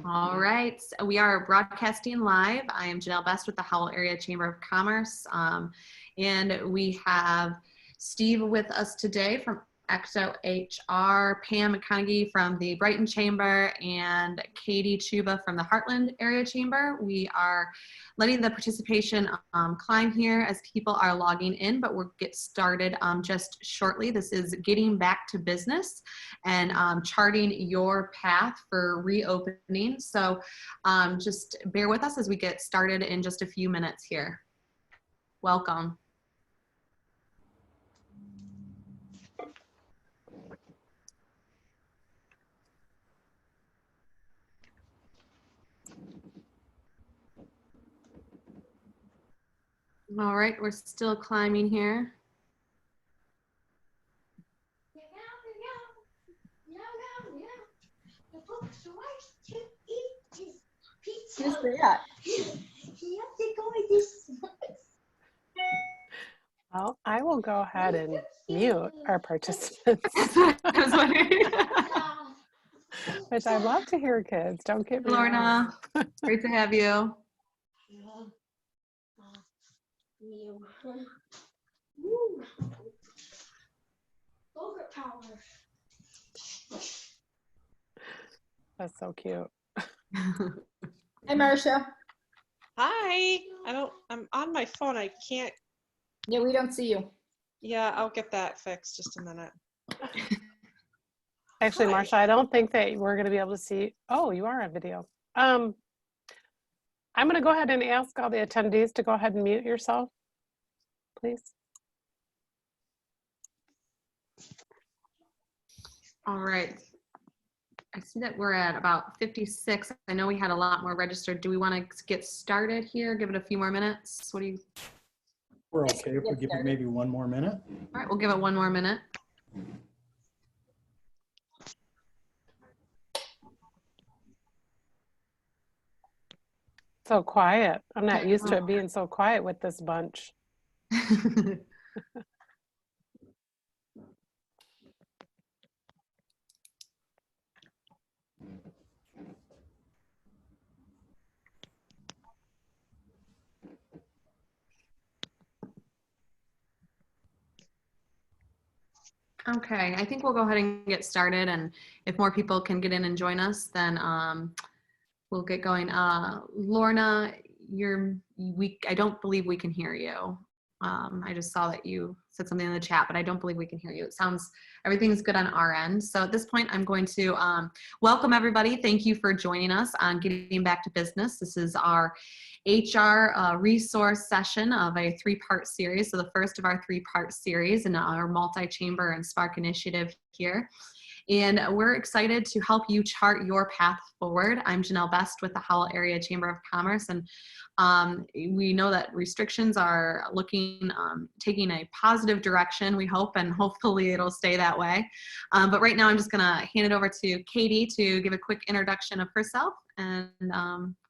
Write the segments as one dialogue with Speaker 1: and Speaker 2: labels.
Speaker 1: All right, so we are broadcasting live. I am Janelle Best with the Howell Area Chamber of Commerce, and we have Steve with us today from EctoHR, Pam McConaughey from the Brighton Chamber, and Katie Chuba from the Hartland Area Chamber. We are letting the participation climb here as people are logging in, but we'll get started just shortly. This is getting back to business and charting your path for reopening. So just bear with us as we get started in just a few minutes here. Welcome. All right, we're still climbing here.
Speaker 2: Who's that?
Speaker 3: Well, I will go ahead and mute our participants. Which I love to hear kids. Don't get me
Speaker 1: Lorna, great to have you.
Speaker 3: That's so cute.
Speaker 2: Hi, Marcia.
Speaker 4: Hi. I'm on my phone. I can't.
Speaker 2: Yeah, we don't see you.
Speaker 4: Yeah, I'll get that fixed. Just a minute.
Speaker 3: Actually, Marcia, I don't think that we're going to be able to see. Oh, you are on video. I'm going to go ahead and ask all the attendees to go ahead and mute yourself, please.
Speaker 1: All right. I see that we're at about 56. I know we had a lot more registered. Do we want to get started here? Give it a few more minutes? What do you?
Speaker 5: We're okay if we give it maybe one more minute.
Speaker 1: All right, we'll give it one more minute.
Speaker 3: So quiet. I'm not used to it being so quiet with this bunch.
Speaker 1: Okay, I think we'll go ahead and get started, and if more people can get in and join us, then we'll get going. Lorna, I don't believe we can hear you. I just saw that you said something in the chat, but I don't believe we can hear you. It sounds, everything's good on our end. So at this point, I'm going to welcome everybody. Thank you for joining us on Getting Back to Business. This is our HR resource session of a three-part series. So the first of our three-part series in our multi-chamber and SPARK initiative here. And we're excited to help you chart your path forward. I'm Janelle Best with the Howell Area Chamber of Commerce, and we know that restrictions are taking a positive direction, we hope, and hopefully it'll stay that way. But right now I'm just gonna hand it over to Katie to give a quick introduction of herself. And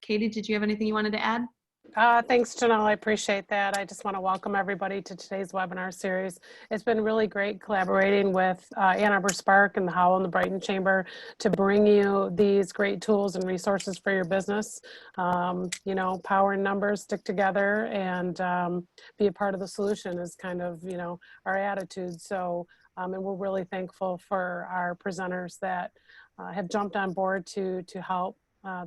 Speaker 1: Katie, did you have anything you wanted to add?
Speaker 3: Thanks, Janelle. I appreciate that. I just want to welcome everybody to today's webinar series. It's been really great collaborating with Ann Arbor SPARK and the Howell and the Brighton Chamber to bring you these great tools and resources for your business. You know, power and numbers stick together, and be a part of the solution is kind of, you know, our attitude. So, and we're really thankful for our presenters that have jumped on board to help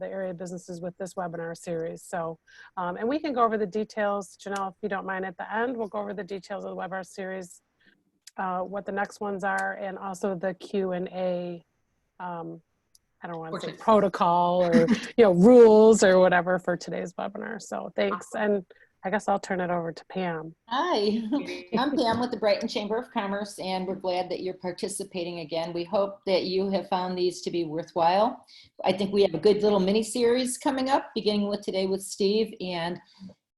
Speaker 3: the area businesses with this webinar series. So, and we can go over the details, Janelle, if you don't mind at the end, we'll go over the details of the webinar series, what the next ones are, and also the Q&A, I don't want to say protocol or, you know, rules or whatever for today's webinar. So thanks. And I guess I'll turn it over to Pam.
Speaker 2: Hi, I'm Pam with the Brighton Chamber of Commerce, and we're glad that you're participating again. We hope that you have found these to be worthwhile. I think we have a good little mini series coming up, beginning with today with Steve. And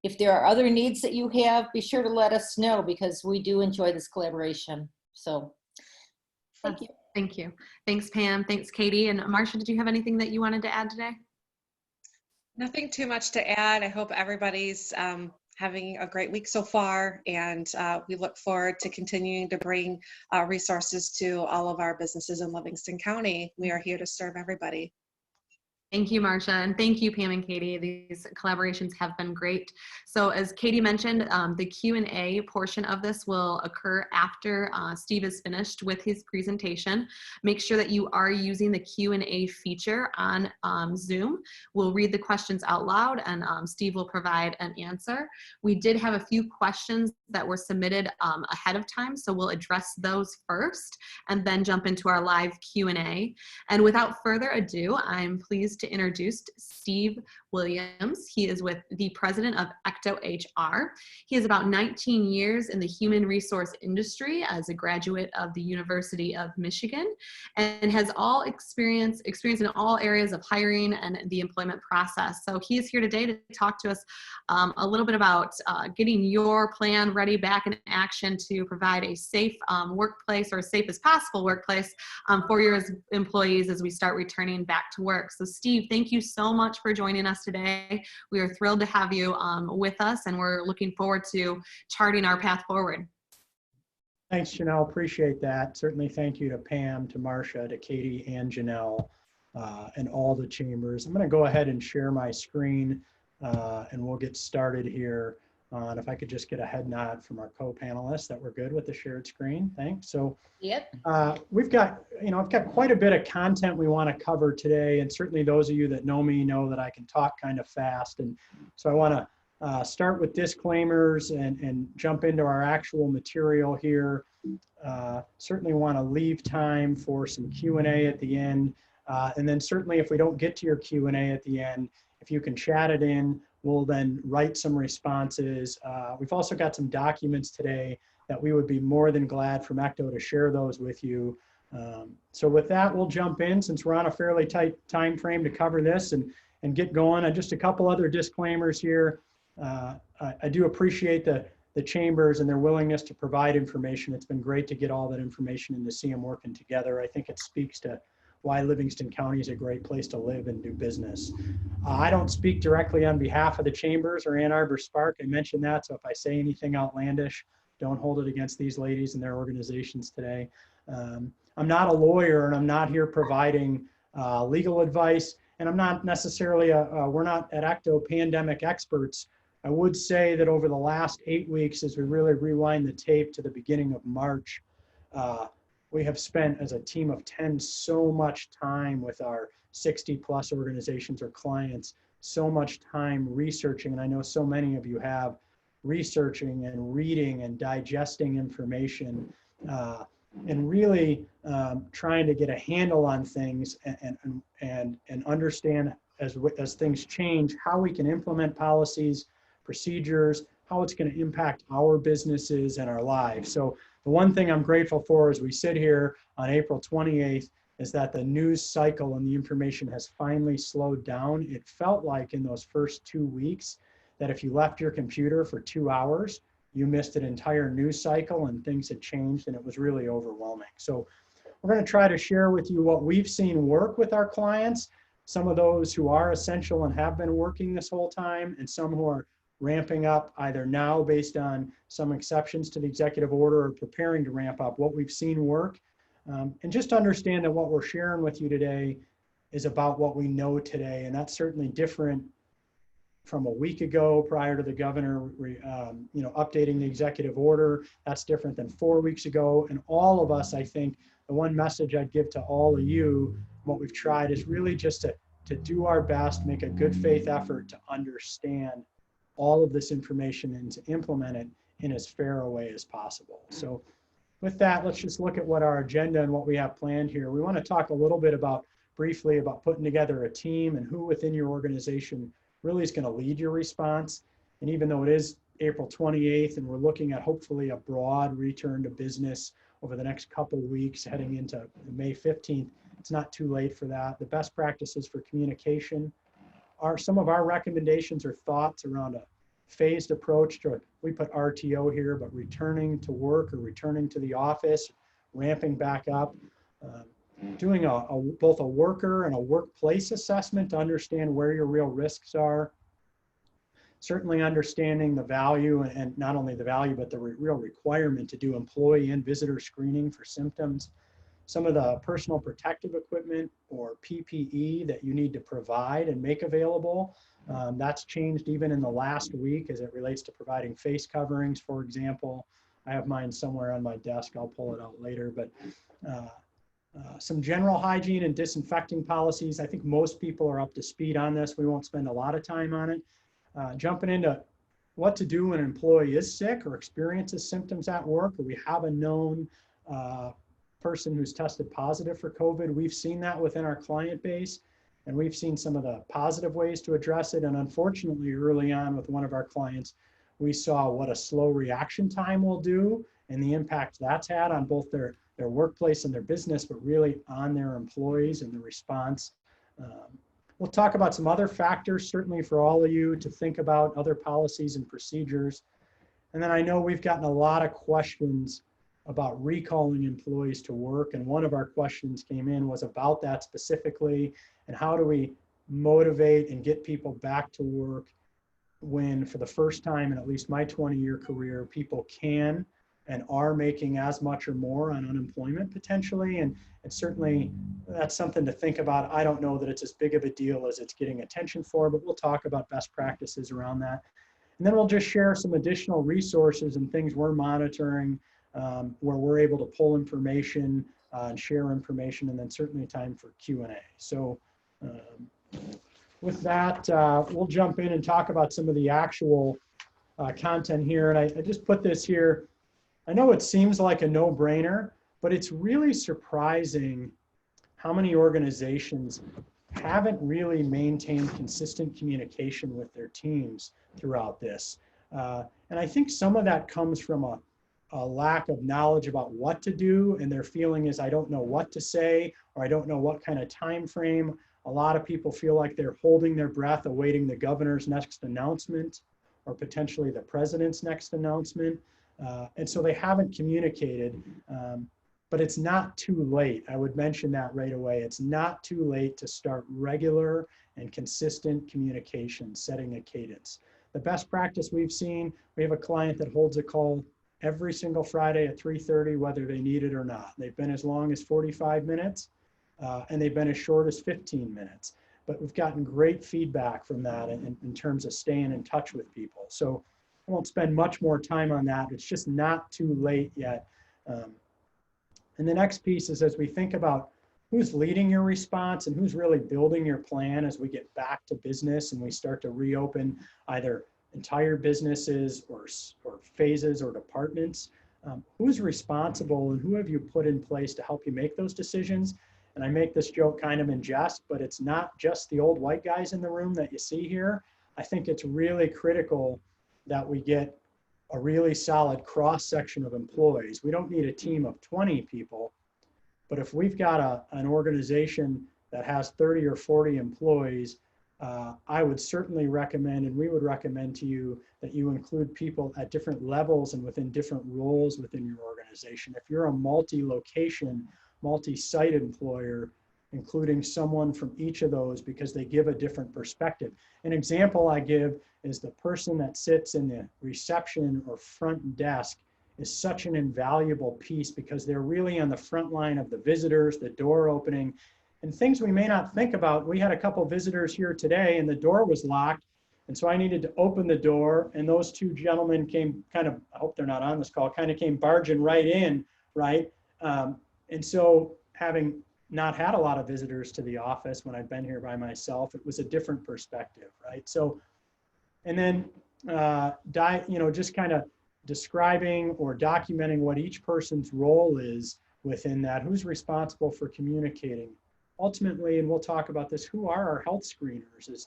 Speaker 2: if there are other needs that you have, be sure to let us know, because we do enjoy this collaboration. So thank you.
Speaker 1: Thank you. Thanks, Pam. Thanks, Katie. And Marcia, did you have anything that you wanted to add today?
Speaker 4: Nothing too much to add. I hope everybody's having a great week so far, and we look forward to continuing to bring resources to all of our businesses in Livingston County. We are here to serve everybody.
Speaker 1: Thank you, Marcia, and thank you, Pam and Katie. These collaborations have been great. So as Katie mentioned, the Q&A portion of this will occur after Steve is finished with his presentation. Make sure that you are using the Q&A feature on Zoom. We'll read the questions out loud, and Steve will provide an answer. We did have a few questions that were submitted ahead of time, so we'll address those first and then jump into our live Q&A. And without further ado, I'm pleased to introduce Steve Williams. He is with the president of EctoHR. He has about 19 years in the human resource industry as a graduate of the University of Michigan, and has all experience in all areas of hiring and the employment process. So he is here today to talk to us a little bit about getting your plan ready, back in action to provide a safe workplace, or as safe as possible workplace for your employees as we start returning back to work. So Steve, thank you so much for joining us today. We are thrilled to have you with us, and we're looking forward to charting our path forward.
Speaker 5: Thanks, Janelle. Appreciate that. Certainly thank you to Pam, to Marcia, to Katie, and Janelle, and all the chambers. I'm going to go ahead and share my screen, and we'll get started here. If I could just get a head nod from our co-panelists that we're good with the shared screen. Thanks. So
Speaker 2: Yep.
Speaker 5: we've got, I've got quite a bit of content we want to cover today, and certainly those of you that know me know that I can talk kind of fast. And so I want to start with disclaimers and jump into our actual material here. Certainly want to leave time for some Q&A at the end. And then certainly if we don't get to your Q&A at the end, if you can chat it in, we'll then write some responses. We've also got some documents today that we would be more than glad from Ecto to share those with you. So with that, we'll jump in since we're on a fairly tight time frame to cover this and get going. And just a couple other disclaimers here. I do appreciate the chambers and their willingness to provide information. It's been great to get all that information and to see them working together. I think it speaks to why Livingston County is a great place to live and do business. I don't speak directly on behalf of the chambers or Ann Arbor SPARK. I mentioned that, so if I say anything outlandish, don't hold it against these ladies and their organizations today. I'm not a lawyer, and I'm not here providing legal advice, and I'm not necessarily we're not at Ecto pandemic experts. I would say that over the last 8 weeks, as we really rewind the tape to the beginning of March, we have spent as a team of 10 so much time with our 60+ organizations or clients, so much time researching, and I know so many of you have, researching and reading and digesting information, and really trying to get a handle on things and understand as things change, how we can implement policies, procedures, how it's going to impact our businesses and our lives. So the one thing I'm grateful for as we sit here on April 28th is that the news cycle and the information has finally slowed down. It felt like in those first 2 weeks that if you left your computer for 2 hours, you missed an entire news cycle and things had changed, and it was really overwhelming. So we're going to try to share with you what we've seen work with our clients, some of those who are essential and have been working this whole time, and some who are ramping up either now based on some exceptions to the executive order or preparing to ramp up, what we've seen work. And just understand that what we're sharing with you today is about what we know today. And that's certainly different from a week ago prior to the governor updating the executive order. That's different than 4 weeks ago. And all of us, I think, the one message I'd give to all of you, what we've tried is really just to do our best, make a good faith effort to understand all of this information and to implement it in as fair a way as possible. So with that, let's just look at what our agenda and what we have planned here. We want to talk a little bit briefly about putting together a team and who within your organization really is going to lead your response. And even though it is April 28th and we're looking at hopefully a broad return to business over the next couple of weeks heading into May 15th, it's not too late for that. The best practices for communication are some of our recommendations or thoughts around a phased approach to, we put RTO here, but returning to work or returning to the office, ramping back up, doing both a worker and a workplace assessment to understand where your real risks are. Certainly understanding the value, and not only the value, but the real requirement to do employee and visitor screening for symptoms. some of the personal protective equipment or PPE that you need to provide and make available. That's changed even in the last week as it relates to providing face coverings, for example. I have mine somewhere on my desk. I'll pull it out later. But some general hygiene and disinfecting policies. I think most people are up to speed on this. We won't spend a lot of time on it. Jumping into what to do when an employee is sick or experiences symptoms at work, or we have a known person who's tested positive for COVID. We've seen that within our client base, and we've seen some of the positive ways to address it. And unfortunately, early on with one of our clients, we saw what a slow reaction time will do and the impact that's had on both their workplace and their business, but really on their employees and the response. We'll talk about some other factors, certainly for all of you to think about, other policies and procedures. And then I know we've gotten a lot of questions about recalling employees to work. And one of our questions came in was about that specifically, and how do we motivate and get people back to work when, for the first time in at least my 20-year career, people can and are making as much or more on unemployment potentially. And certainly that's something to think about. I don't know that it's as big of a deal as it's getting attention for, but we'll talk about best practices around that. And then we'll just share some additional resources and things we're monitoring where we're able to pull information and share information, and then certainly time for Q&A. So with that, we'll jump in and talk about some of the actual content here. And I just put this here. I know it seems like a no-brainer, but it's really surprising how many organizations haven't really maintained consistent communication with their teams throughout this. And I think some of that comes from a lack of knowledge about what to do, and their feeling is, I don't know what to say, or I don't know what kind of time frame. A lot of people feel like they're holding their breath, awaiting the governor's next announcement, or potentially the president's next announcement. And so they haven't communicated, but it's not too late. I would mention that right away. It's not too late to start regular and consistent communication, setting a cadence. The best practice we've seen, we have a client that holds a call every single Friday at 3:30, whether they need it or not. They've been as long as 45 minutes, and they've been as short as 15 minutes. But we've gotten great feedback from that in terms of staying in touch with people. So I won't spend much more time on that. It's just not too late yet. And the next piece is, as we think about who's leading your response and who's really building your plan as we get back to business and we start to reopen either entire businesses or phases or departments, who's responsible and who have you put in place to help you make those decisions? And I make this joke kind of in jest, but it's not just the old white guys in the room that you see here. I think it's really critical that we get a really solid cross-section of employees. We don't need a team of 20 people, but if we've got an organization that has 30 or 40 employees, I would certainly recommend, and we would recommend to you, that you include people at different levels and within different roles within your organization. If you're a multi-location, multi-site employer, including someone from each of those because they give a different perspective. An example I give is the person that sits in the reception or front desk is such an invaluable piece because they're really on the front line of the visitors, the door opening, and things we may not think about. We had a couple visitors here today and the door was locked. And so I needed to open the door, and those two gentlemen came kind of, I hope they're not on this call, kind of came barging right in, right? And so having not had a lot of visitors to the office when I've been here by myself, it was a different perspective, right? So, and then, just kind of describing or documenting what each person's role is within that, who's responsible for communicating. Ultimately, and we'll talk about this, who are our health screeners?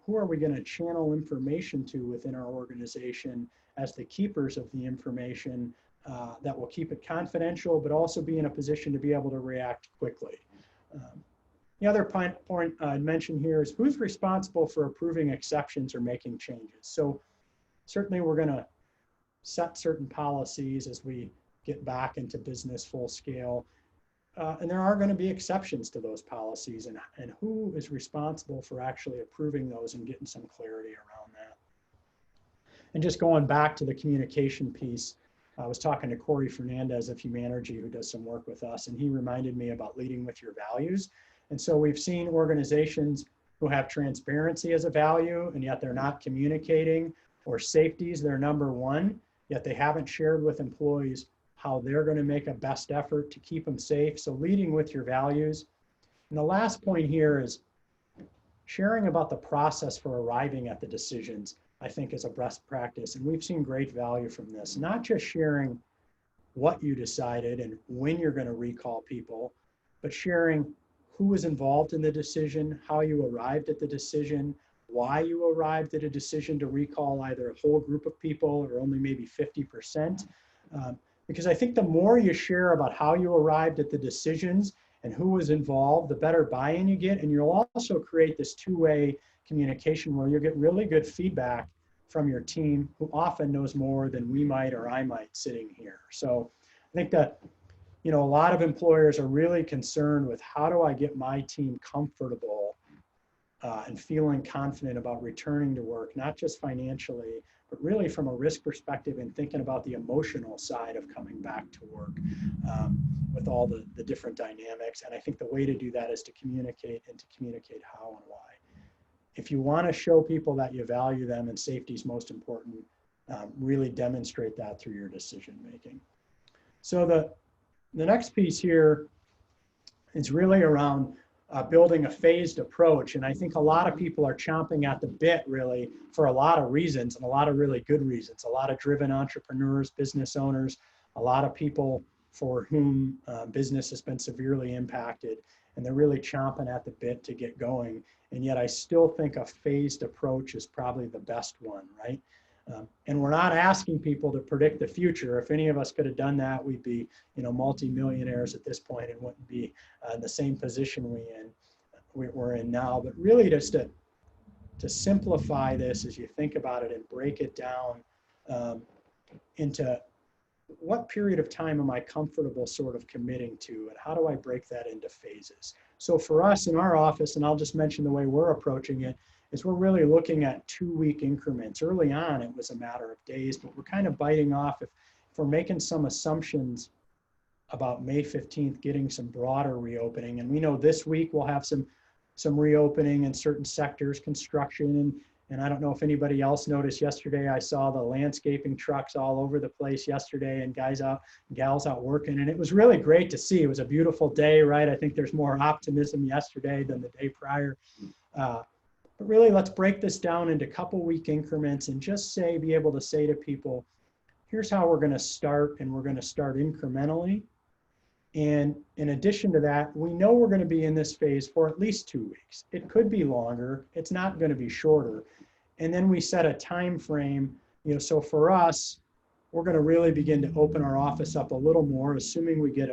Speaker 5: Who are we going to channel information to within our organization as the keepers of the information that will keep it confidential, but also be in a position to be able to react quickly. The other point I'd mention here is who's responsible for approving exceptions or making changes. So certainly we're going to set certain policies as we get back into business full scale. And there are going to be exceptions to those policies, and who is responsible for actually approving those and getting some clarity around that. And just going back to the communication piece, I was talking to Corey Fernandez of Humanergy, who does some work with us, and he reminded me about leading with your values. And so we've seen organizations who have transparency as a value, and yet they're not communicating, or safety is their number one, yet they haven't shared with employees how they're going to make a best effort to keep them safe. So leading with your values. And the last point here is sharing about the process for arriving at the decisions, I think, is a best practice. And we've seen great value from this, not just sharing what you decided and when you're going to recall people, but sharing who was involved in the decision, how you arrived at the decision, why you arrived at a decision to recall either a whole group of people or only maybe 50%. Because I think the more you share about how you arrived at the decisions and who was involved, the better buy-in you get. And you'll also create this two-way communication where you'll get really good feedback from your team, who often knows more than we might or I might sitting here. So I think that, you know, a lot of employers are really concerned with how do I get my team comfortable and feeling confident about returning to work, not just financially, but really from a risk perspective and thinking about the emotional side of coming back to work with all the different dynamics. And I think the way to do that is to communicate, and to communicate how and why. If you want to show people that you value them and safety is most important, really demonstrate that through your decision making. So the next piece here is really around building a phased approach. And I think a lot of people are chomping at the bit really for a lot of reasons, and a lot of really good reasons. A lot of driven entrepreneurs, business owners, a lot of people for whom business has been severely impacted, and they're really chomping at the bit to get going. And yet I still think a phased approach is probably the best one, right? And we're not asking people to predict the future. If any of us could have done that, we'd be, you know, multimillionaires at this point and wouldn't be in the same position we're in now. But really just to simplify this as you think about it and break it down into what period of time am I comfortable sort of committing to, and how do I break that into phases? So for us in our office, and I'll just mention the way we're approaching it, is we're really looking at 2-week increments. Early on, it was a matter of days, but we're kind of biting off if we're making some assumptions about May 15th getting some broader reopening. And we know this week we'll have some reopening in certain sectors, construction, and I don't know if anybody else noticed yesterday, I saw the landscaping trucks all over the place yesterday, and gals out working, and it was really great to see. It was a beautiful day, right? I think there's more optimism yesterday than the day prior. But really, let's break this down into couple-week increments and just be able to say to people, here's how we're going to start, and we're going to start incrementally. And in addition to that, we know we're going to be in this phase for at least 2 weeks. It could be longer. It's not going to be shorter. And then we set a time frame, you know, so for us, we're going to really begin to open our office up a little more, assuming we get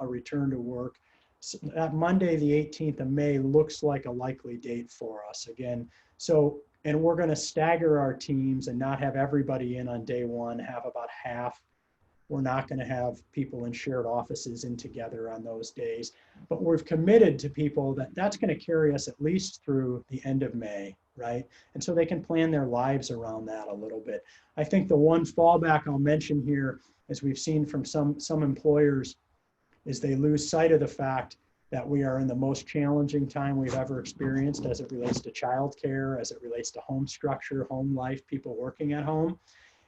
Speaker 5: a return to work. So that Monday, the 18th of May looks like a likely date for us again. So, and we're going to stagger our teams and not have everybody in on day one, have about half. We're not going to have people in shared offices in together on those days, but we've committed to people that that's going to carry us at least through the end of May, right? And so they can plan their lives around that a little bit. I think the one fallback I'll mention here, as we've seen from some employers, is they lose sight of the fact that we are in the most challenging time we've ever experienced as it relates to childcare, as it relates to home structure, home life, people working at home.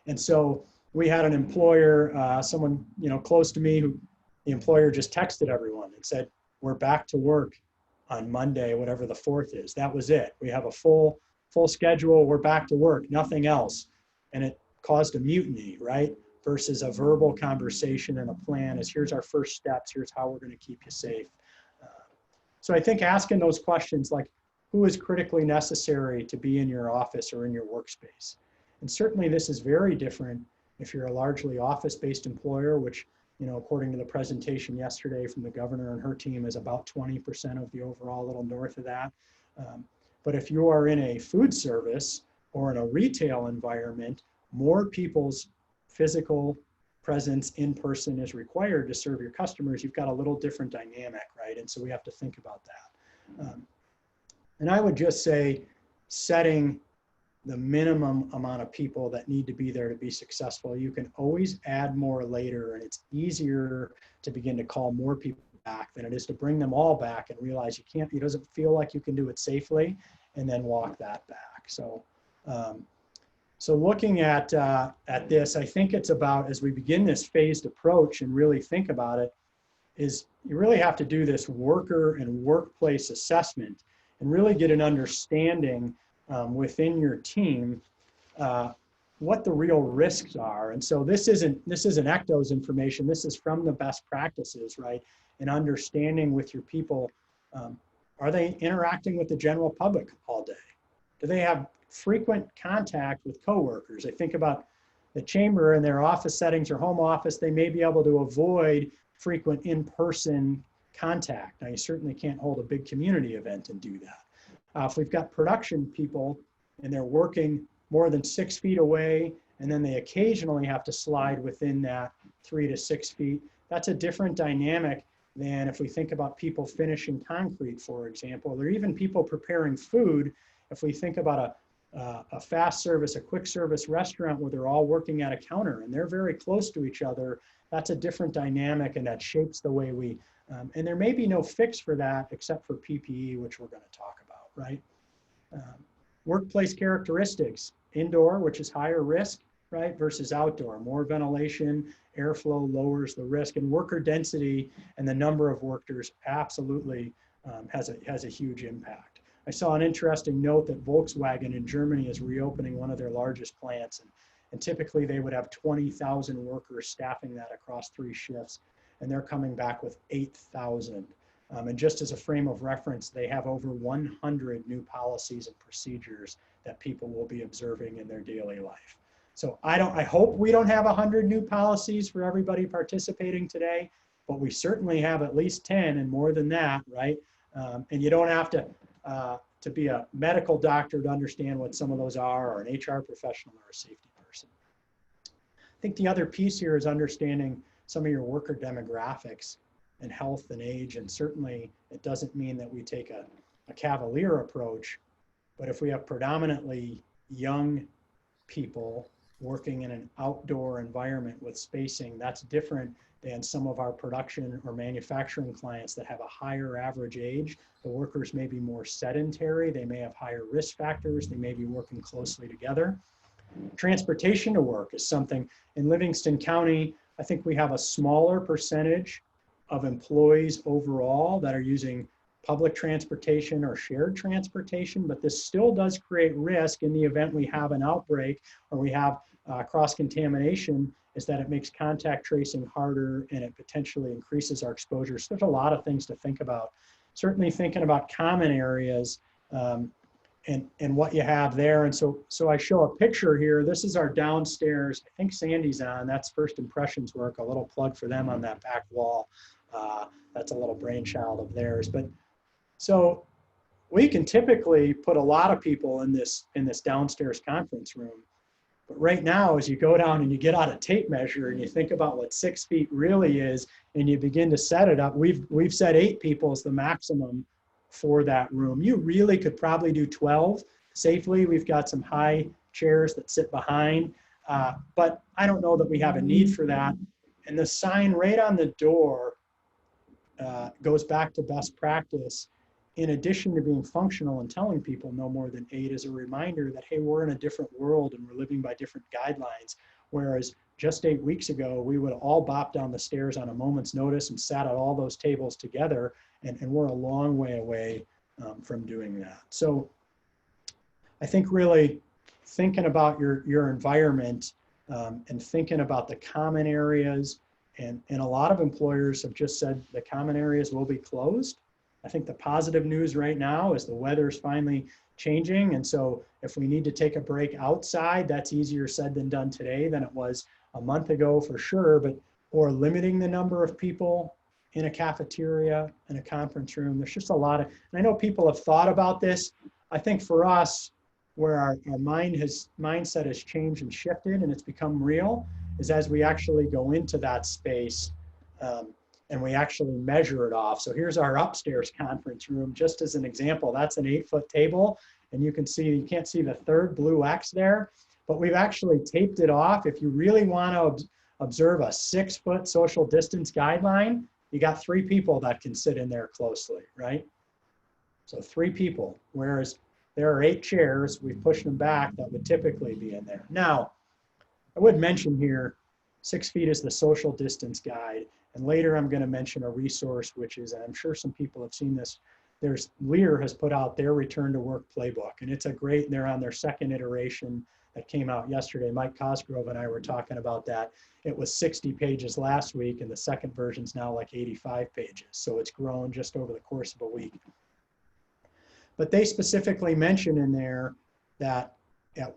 Speaker 5: And so we had an employer, someone, you know, close to me, who the employer just texted everyone and said, we're back to work on Monday, whatever the 4th is. That was it. We have a full schedule. We're back to work, nothing else. And it caused a mutiny, right? Versus a verbal conversation and a plan is, here's our first steps, here's how we're going to keep you safe. So I think asking those questions like, who is critically necessary to be in your office or in your workspace? And certainly this is very different if you're a largely office-based employer, which, you know, according to the presentation yesterday from the governor and her team, is about 20% of the overall, a little north of that. But if you are in a food service or in a retail environment, more people's physical presence in person is required to serve your customers. You've got a little different dynamic, right? And so we have to think about that. And I would just say setting the minimum amount of people that need to be there to be successful. You can always add more later, and it's easier to begin to call more people back than it is to bring them all back and realize you can't, it doesn't feel like you can do it safely, and then walk that back. So, so looking at this, I think it's about, as we begin this phased approach and really think about it, is you really have to do this worker and workplace assessment and really get an understanding within your team what the real risks are. And so this isn't Ecto's information. This is from the best practices, right? And understanding with your people, are they interacting with the general public all day? Do they have frequent contact with coworkers? I think about the chamber in their office settings or home office, they may be able to avoid frequent in-person contact. Now, you certainly can't hold a big community event and do that. If we've got production people and they're working more than 6 feet away, and then they occasionally have to slide within that 3 to 6 feet, that's a different dynamic than if we think about people finishing concrete, for example, or even people preparing food. If we think about a fast service, a quick service restaurant where they're all working at a counter and they're very close to each other, that's a different dynamic, and that shapes the way we, and there may be no fix for that except for PPE, which we're going to talk about, right? Workplace characteristics, indoor, which is higher risk, right, versus outdoor. More ventilation, airflow lowers the risk, and worker density and the number of workers absolutely has a huge impact. I saw an interesting note that Volkswagen in Germany is reopening one of their largest plants, and typically they would have 20,000 workers staffing that across 3 shifts, and they're coming back with 8,000. And just as a frame of reference, they have over 100 new policies and procedures that people will be observing in their daily life. So I hope we don't have 100 new policies for everybody participating today, but we certainly have at least 10 and more than that, right? And you don't have to be a medical doctor to understand what some of those are, or an HR professional or a safety person. I think the other piece here is understanding some of your worker demographics and health and age, and certainly it doesn't mean that we take a cavalier approach, but if we have predominantly young people working in an outdoor environment with spacing, that's different than some of our production or manufacturing clients that have a higher average age. The workers may be more sedentary, they may have higher risk factors, they may be working closely together. Transportation to work is something. In Livingston County, I think we have a smaller percentage of employees overall that are using public transportation or shared transportation, but this still does create risk in the event we have an outbreak or we have cross-contamination, is that it makes contact tracing harder and it potentially increases our exposure. So there's a lot of things to think about. Certainly thinking about common areas and what you have there. And so I show a picture here. This is our downstairs. I think Sandy's on. That's First Impressions work. A little plug for them on that back wall. That's a little brainchild of theirs. But so we can typically put a lot of people in this downstairs conference room. But right now, as you go down and you get out a tape measure and you think about what 6 feet really is, and you begin to set it up, we've set 8 people as the maximum for that room. You really could probably do 12 safely. We've got some high chairs that sit behind, but I don't know that we have a need for that. And the sign right on the door goes back to best practice. In addition to being functional and telling people no more than 8, is a reminder that, hey, we're in a different world and we're living by different guidelines. Whereas just 8 weeks ago, we would all bop down the stairs on a moment's notice and sat at all those tables together, and we're a long way away from doing that. So I think really thinking about your environment and thinking about the common areas, and a lot of employers have just said the common areas will be closed. I think the positive news right now is the weather is finally changing. And so if we need to take a break outside, that's easier said than done today than it was a month ago for sure, or limiting the number of people in a cafeteria, in a conference room. There's just a lot of, and I know people have thought about this. I think for us, where our mindset has changed and shifted and it's become real, is as we actually go into that space and we actually measure it off. So here's our upstairs conference room, just as an example. That's an 8-foot table, and you can't see the third blue X there, but we've actually taped it off. If you really want to observe a 6-foot social distance guideline, you got 3 people that can sit in there closely, right? So 3 people, whereas there are 8 chairs, we've pushed them back that would typically be in there. Now, I would mention here, 6 feet is the social distance guide. And later I'm going to mention a resource, which is, and I'm sure some people have seen this, Lear has put out their return to work playbook, and it's a great, they're on their 2nd iteration that came out yesterday. Mike Cosgrove and I were talking about that. It was 60 pages last week, and the 2nd version's now like 85 pages. So it's grown just over the course of a week. But they specifically mention in there that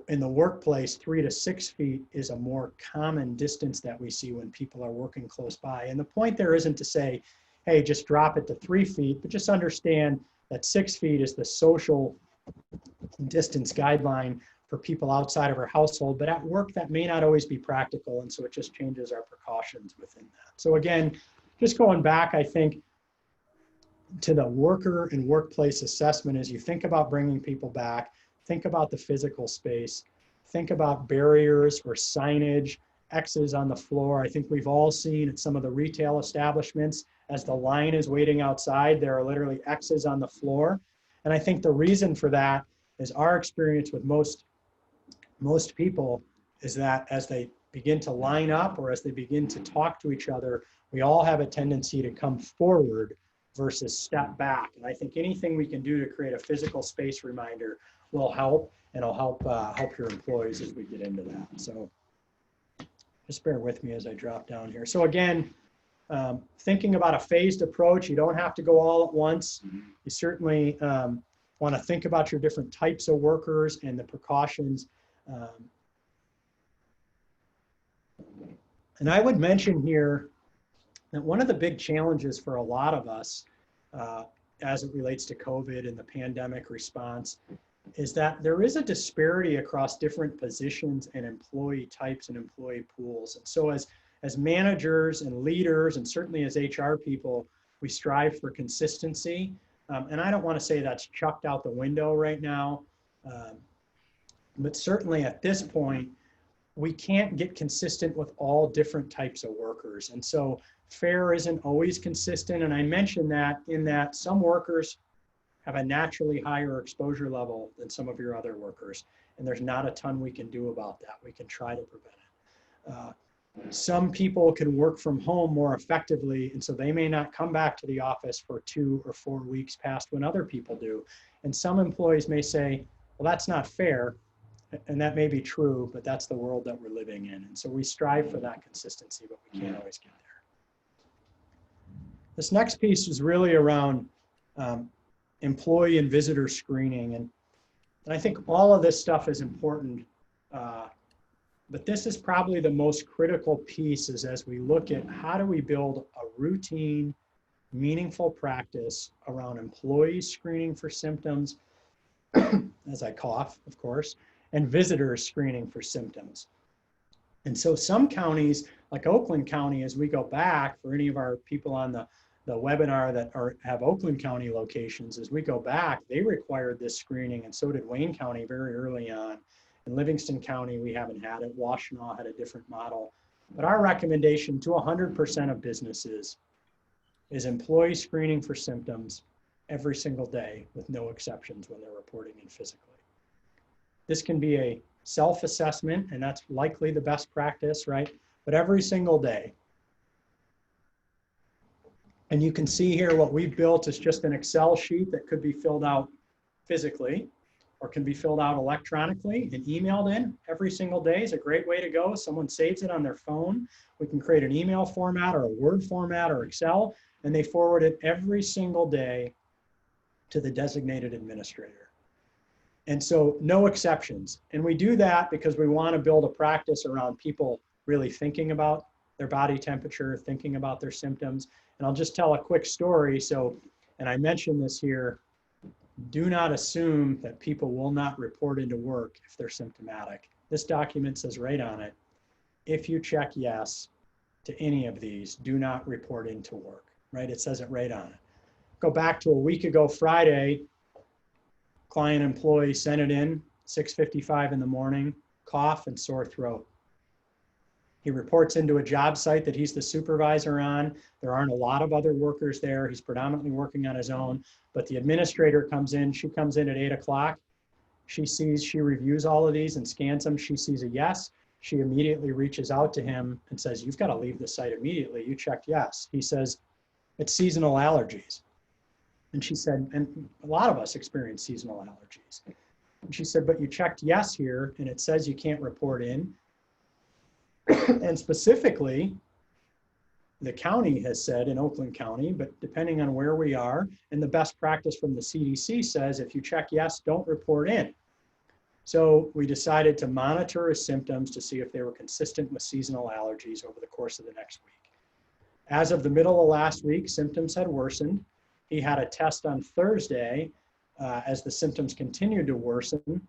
Speaker 5: in the workplace, 3 to 6 feet is a more common distance that we see when people are working close by. And the point there isn't to say, hey, just drop it to 3 feet, but just understand that 6 feet is the social distance guideline for people outside of our household, but at work that may not always be practical, and so it just changes our precautions within that. So again, just going back, I think, to the worker and workplace assessment, as you think about bringing people back, think about the physical space, think about barriers or signage, X's on the floor. I think we've all seen at some of the retail establishments, as the line is waiting outside, there are literally X's on the floor. And I think the reason for that is our experience with most people is that as they begin to line up or as they begin to talk to each other, we all have a tendency to come forward versus step back. And I think anything we can do to create a physical space reminder will help, and it'll help your employees as we get into that. So just bear with me as I drop down here. So again, thinking about a phased approach, you don't have to go all at once. You certainly want to think about your different types of workers and the precautions. And I would mention here that one of the big challenges for a lot of us as it relates to COVID and the pandemic response is that there is a disparity across different positions and employee types and employee pools. And so as managers and leaders, and certainly as HR people, we strive for consistency. And I don't want to say that's chucked out the window right now, but certainly at this point, we can't get consistent with all different types of workers. And so FAIR isn't always consistent. And I mentioned that in that some workers have a naturally higher exposure level than some of your other workers. And there's not a ton we can do about that. We can try to prevent it. Some people can work from home more effectively, and so they may not come back to the office for 2 or 4 weeks past when other people do. And some employees may say, well, that's not fair. And that may be true, but that's the world that we're living in. And so we strive for that consistency, but we can't always get there. This next piece is really around employee and visitor screening. And I think all of this stuff is important, but this is probably the most critical piece is as we look at how do we build a routine, meaningful practice around employee screening for symptoms, as I cough, of course, and visitor screening for symptoms. And so some counties, like Oakland County, as we go back, for any of our people on the webinar that have Oakland County locations, as we go back, they required this screening, and so did Wayne County very early on. In Livingston County, we haven't had it. Washtenaw had a different model. But our recommendation to 100% of businesses is employee screening for symptoms every single day with no exceptions when they're reporting in physically. This can be a self-assessment, and that's likely the best practice, right? But every single day. And you can see here what we've built is just an Excel sheet that could be filled out physically or can be filled out electronically and emailed in every single day is a great way to go. Someone saves it on their phone. We can create an email format or a Word format or Excel, and they forward it every single day to the designated administrator. And so no exceptions. And we do that because we want to build a practice around people really thinking about their body temperature, thinking about their symptoms. And I'll just tell a quick story. So, and I mentioned this here, do not assume that people will not report into work if they're symptomatic. This document says right on it, if you check yes to any of these, do not report into work. right? It says it right on it. Go back to a week ago Friday, client employee sent it in, 6:55 in the morning, cough and sore throat. He reports into a job site that he's the supervisor on. There aren't a lot of other workers there. He's predominantly working on his own, but the administrator comes in, she comes in at 8 o'clock. She reviews all of these and scans them. She sees a yes. She immediately reaches out to him and says, you've got to leave the site immediately. You checked yes. He says, it's seasonal allergies. And she said, and a lot of us experience seasonal allergies. And she said, but you checked yes here, and it says you can't report in. And specifically, the county has said in Oakland County, but depending on where we are, and the best practice from the CDC says, if you check yes, don't report in. So we decided to monitor his symptoms to see if they were consistent with seasonal allergies over the course of the next week. As of the middle of last week, symptoms had worsened. He had a test on Thursday as the symptoms continued to worsen.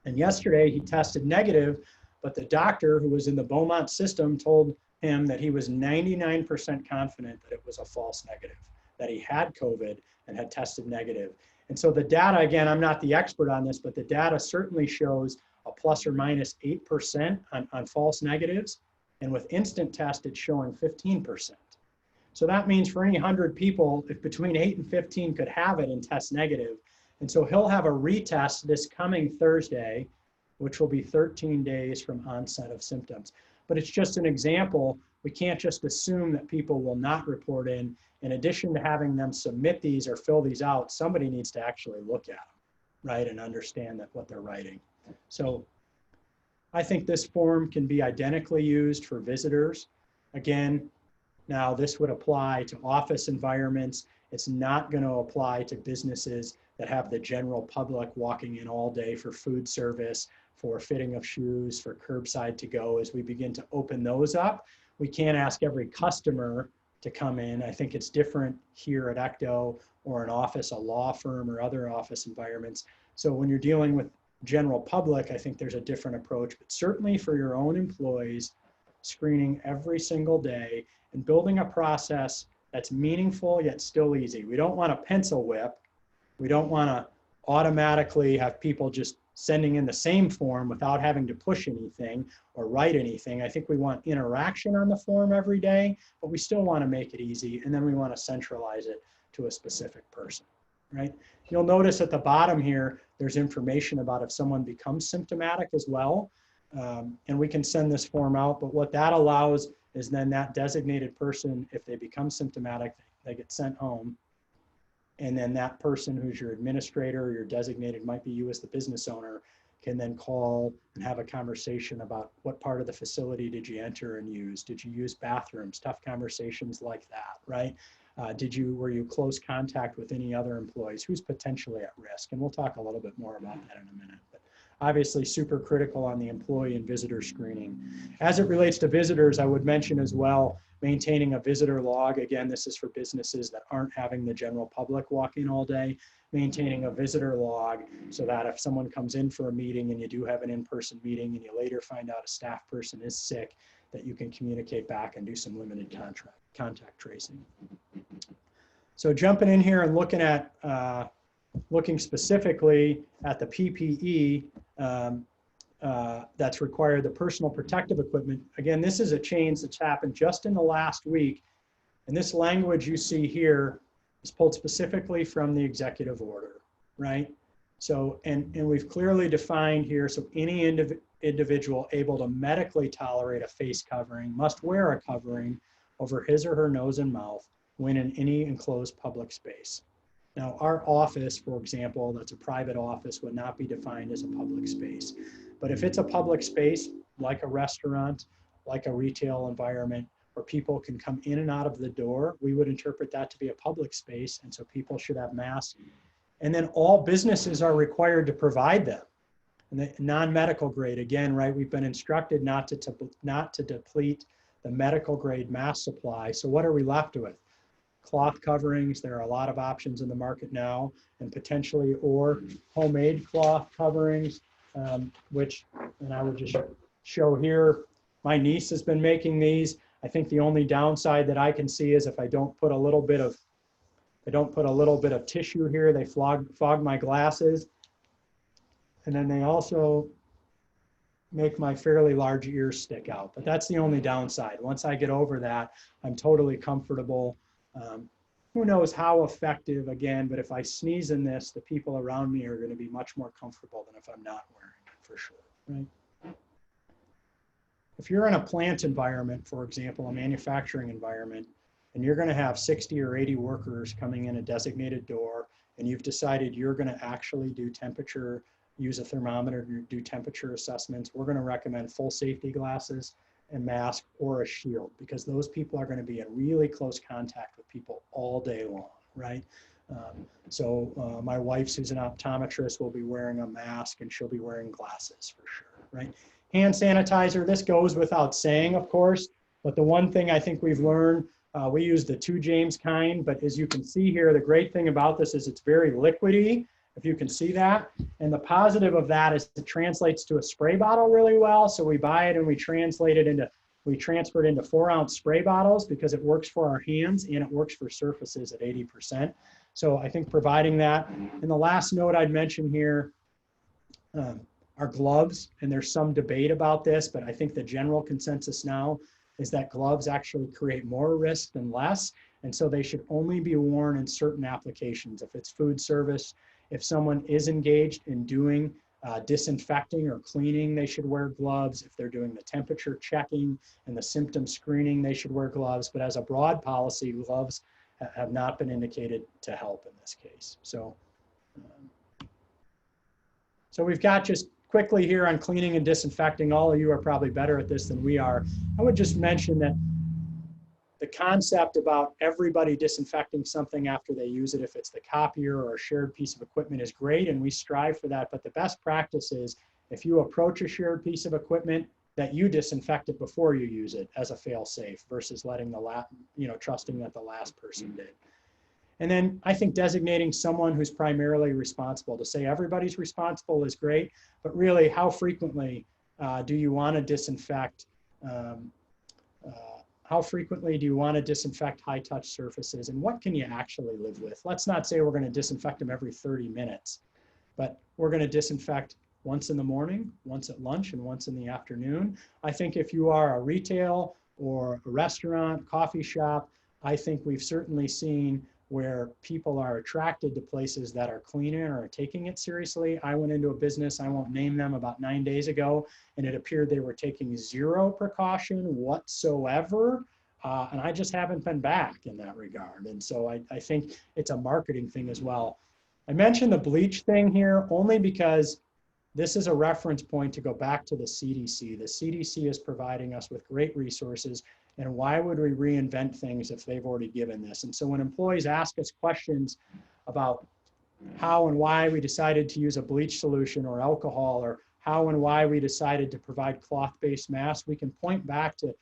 Speaker 5: And yesterday he tested negative, but the doctor who was in the Beaumont system told him that he was 99% confident that it was a false negative, that he had COVID and had tested negative. And so the data, again, I'm not the expert on this, but the data certainly shows a plus or minus 8% on false negatives. And with instant test, it's showing 15%. So that means for any 100 people, if between 8 and 15 could have it and test negative. And so he'll have a retest this coming Thursday, which will be 13 days from onset of symptoms. But it's just an example. We can't just assume that people will not report in. In addition to having them submit these or fill these out, somebody needs to actually look at them, right, and understand that what they're writing. So I think this form can be identically used for visitors. Again, now this would apply to office environments. It's not going to apply to businesses that have the general public walking in all day for food service, for fitting of shoes, for curbside to go. As we begin to open those up, we can't ask every customer to come in. I think it's different here at Ecto or an office, a law firm or other office environments. So when you're dealing with general public, I think there's a different approach, but certainly for your own employees, screening every single day and building a process that's meaningful yet still easy. We don't want a pencil whip. We don't want to automatically have people just sending in the same form without having to push anything or write anything. I think we want interaction on the form every day, but we still want to make it easy, and then we want to centralize it to a specific person, right? You'll notice at the bottom here, there's information about if someone becomes symptomatic as well, and we can send this form out, but what that allows is then that designated person, if they become symptomatic, they get sent home. And then that person who's your administrator or your designated, might be you as the business owner, can then call and have a conversation about what part of the facility did you enter and use? Did you use bathrooms? Tough conversations like that, right? Were you close contact with any other employees? Who's potentially at risk? And we'll talk a little bit more about that in a minute. But obviously super critical on the employee and visitor screening. As it relates to visitors, I would mention as well, maintaining a visitor log. Again, this is for businesses that aren't having the general public walk in all day. Maintaining a visitor log so that if someone comes in for a meeting and you do have an in-person meeting and you later find out a staff person is sick, that you can communicate back and do some limited contact tracing. So jumping in here and looking at looking specifically at the PPE that's required, the personal protective equipment. Again, this is a change that's happened just in the last week. And this language you see here is pulled specifically from the executive order, right? So, and we've clearly defined here, so any individual able to medically tolerate a face covering must wear a covering over his or her nose and mouth when in any enclosed public space. Now, our office, for example, that's a private office, would not be defined as a public space. But if it's a public space, like a restaurant, like a retail environment, where people can come in and out of the door, we would interpret that to be a public space, and so people should have masks. And then all businesses are required to provide them. And the non-medical grade, again, right, we've been instructed not to deplete the medical grade mask supply. So what are we left with? Cloth coverings. There are a lot of options in the market now, and potentially, or homemade cloth coverings, which, and I would just show here, my niece has been making these. I think the only downside that I can see is if I don't put a little bit of tissue here, they fog my glasses. And then they also make my fairly large ears stick out. But that's the only downside. Once I get over that, I'm totally comfortable. Who knows how effective, again, but if I sneeze in this, the people around me are going to be much more comfortable than if I'm not wearing it, for sure, right? If you're in a plant environment, for example, a manufacturing environment, and you're going to have 60 or 80 workers coming in a designated door, and you've decided you're going to actually do temperature, use a thermometer to do temperature assessments, we're going to recommend full safety glasses and mask or a shield, because those people are going to be in really close contact with people all day long, right? My wife, who's an optometrist, will be wearing a mask and she'll be wearing glasses for sure, right? Hand sanitizer, this goes without saying, of course, but the one thing I think we've learned, we use the 2 James kind, but as you can see here, the great thing about this is it's very liquidy, if you can see that. And the positive of that is it translates to a spray bottle really well. So we buy it and we transfer it into 4-ounce spray bottles because it works for our hands and it works for surfaces at 80%. So I think providing that. And the last note I'd mention here are gloves. And there's some debate about this, but I think the general consensus now is that gloves actually create more risk than less. And so they should only be worn in certain applications. If it's food service, if someone is engaged in doing disinfecting or cleaning, they should wear gloves. If they're doing the temperature checking and the symptom screening, they should wear gloves. But as a broad policy, gloves have not been indicated to help in this case. So we've got just quickly here on cleaning and disinfecting. All of you are probably better at this than we are. I would just mention that the concept about everybody disinfecting something after they use it, if it's the copier or a shared piece of equipment, is great, and we strive for that. But the best practice is if you approach a shared piece of equipment, that you disinfect it before you use it as a fail-safe versus letting trusting that the last person did. And then I think designating someone who's primarily responsible. To say everybody's responsible is great, but really how frequently do you want to disinfect how frequently do you want to disinfect high-touch surfaces, and what can you actually live with? Let's not say we're going to disinfect them every 30 minutes, but we're going to disinfect once in the morning, once at lunch, and once in the afternoon. I think if you are a retail or a restaurant, coffee shop, I think we've certainly seen where people are attracted to places that are cleaner or are taking it seriously. I went into a business, I won't name them, about 9 days ago, and it appeared they were taking zero precaution whatsoever. And I just haven't been back in that regard. And so I think it's a marketing thing as well. I mentioned the bleach thing here only because this is a reference point to go back to the CDC. The CDC is providing us with great resources. And why would we reinvent things if they've already given this? And so when employees ask us questions about how and why we decided to use a bleach solution or alcohol, or how and why we decided to provide cloth-based masks, we can point back to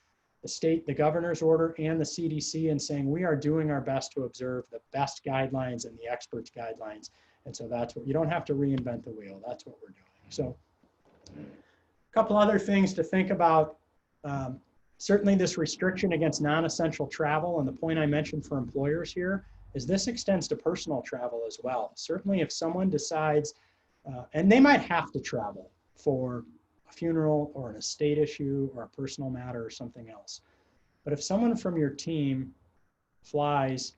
Speaker 5: the governor's order and the CDC and saying we are doing our best to observe the best guidelines and the experts' guidelines. And so that's what, you don't have to reinvent the wheel. That's what we're doing. So a couple other things to think about. Certainly this restriction against non-essential travel, and the point I mentioned for employers here is this extends to personal travel as well. Certainly if someone decides, and they might have to travel for a funeral or an estate issue or a personal matter or something else. But if someone from your team flies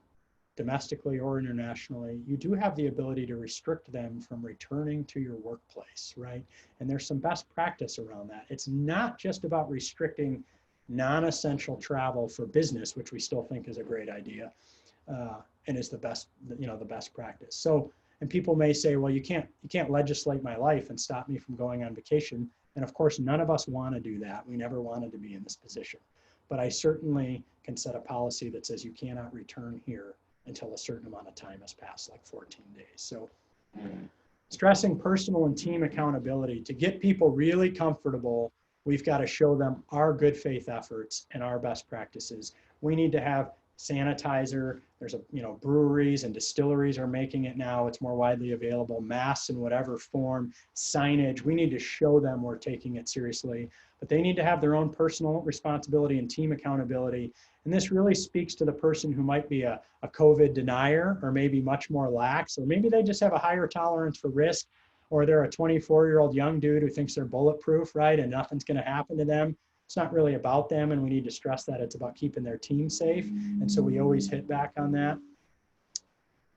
Speaker 5: domestically or internationally, you do have the ability to restrict them from returning to your workplace, right? And there's some best practice around that. It's not just about restricting non-essential travel for business, which we still think is a great idea, and is the best, the best practice. So, and people may say, well, you can't legislate my life and stop me from going on vacation. And of course, none of us want to do that. We never wanted to be in this position. But I certainly can set a policy that says you cannot return here until a certain amount of time has passed, like 14 days. So stressing personal and team accountability. To get people really comfortable, we've got to show them our good faith efforts and our best practices. We need to have sanitizer There's breweries and distilleries are making it now. It's more widely available. Masks in whatever form, signage. We need to show them we're taking it seriously, but they need to have their own personal responsibility and team accountability. And this really speaks to the person who might be a COVID denier, or maybe much more lax, or maybe they just have a higher tolerance for risk, or they're a 24-year-old young dude who thinks they're bulletproof, right? And nothing's going to happen to them. It's not really about them, and we need to stress that it's about keeping their team safe. And so we always hit back on that.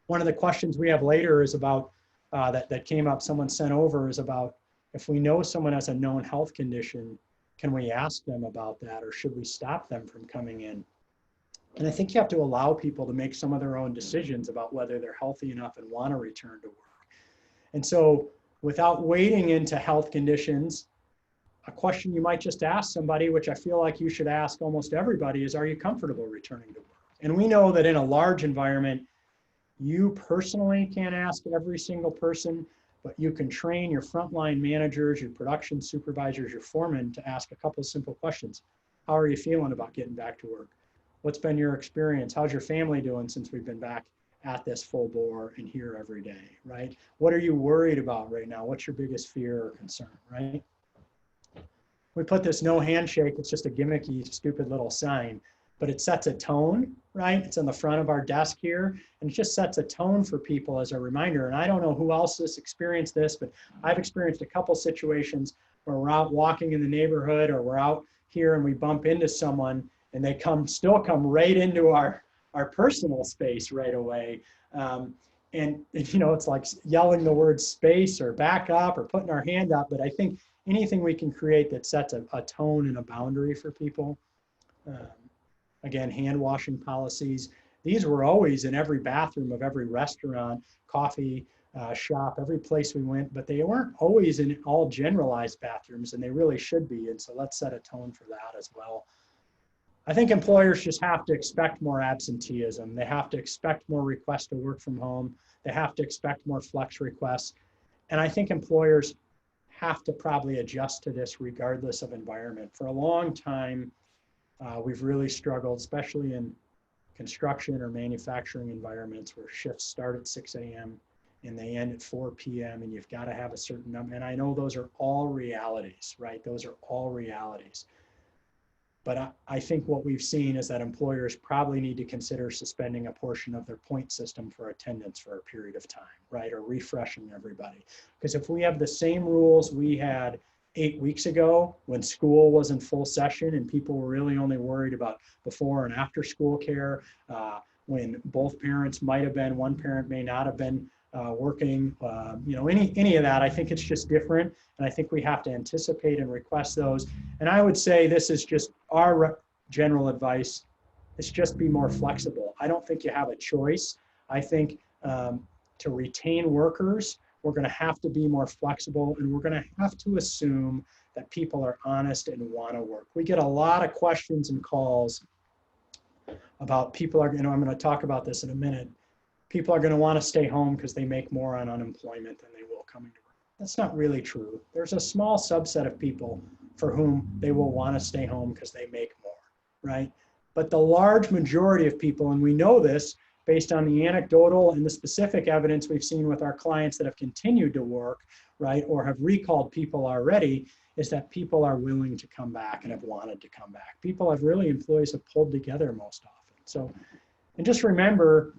Speaker 5: One of the questions we have later is about, that came up, someone sent over, is about if we know someone has a known health condition, can we ask them about that, or should we stop them from coming in? And I think you have to allow people to make some of their own decisions about whether they're healthy enough and want to return to work. And so without wading into health conditions, a question you might just ask somebody, which I feel like you should ask almost everybody, is, are you comfortable returning to work? And we know that in a large environment, you personally can't ask every single person, but you can train your frontline managers, your production supervisors, your foremen to ask a couple of simple questions. How are you feeling about getting back to work? What's been your experience? How's your family doing since we've been back at this full bore and here every day, right? What are you worried about right now? What's your biggest fear or concern, right? We put this no handshake, it's just a gimmicky, stupid little sign, but it sets a tone, right? It's on the front of our desk here, and it just sets a tone for people as a reminder. And I don't know who else has experienced this, but I've experienced a couple situations where we're out walking in the neighborhood, or we're out here and we bump into someone and they still come right into our personal space right away. And it's like yelling the word space or back up or putting our hand up, but I think anything we can create that sets a tone and a boundary for people. Again, hand washing policies. These were always in every bathroom of every restaurant, coffee shop, every place we went, but they weren't always in all generalized bathrooms, and they really should be. And so let's set a tone for that as well. I think employers just have to expect more absenteeism. They have to expect more requests to work from home. They have to expect more flex requests. And I think employers have to probably adjust to this regardless of environment. For a long time, we've really struggled, especially in construction or manufacturing environments where shifts start at 6 a.m. and they end at 4 p.m. and you've got to have a certain number. And I know those are all realities, right? Those are all realities. But I think what we've seen is that employers probably need to consider suspending a portion of their point system for attendance for a period of time, right? Or refreshing everybody. Because if we have the same rules we had 8 weeks ago when school was in full session and people were really only worried about before and after school care, when both parents might have been, one parent may not have been working, any of that, I think it's just different. And I think we have to anticipate and request those. And I would say this is just our general advice, is just be more flexible. I don't think you have a choice. I think to retain workers, we're going to have to be more flexible, and we're going to have to assume that people are honest and want to work. We get a lot of questions and calls about people I'm going to talk about this in a minute. People are going to want to stay home because they make more on unemployment than they will coming to work. That's not really true. There's a small subset of people for whom they will want to stay home because they make more, right? But the large majority of people, and we know this based on the anecdotal and the specific evidence we've seen with our clients that have continued to work, right, or have recalled people already, is that people are willing to come back and have wanted to come back. Employees have pulled together most often. So, and just remember,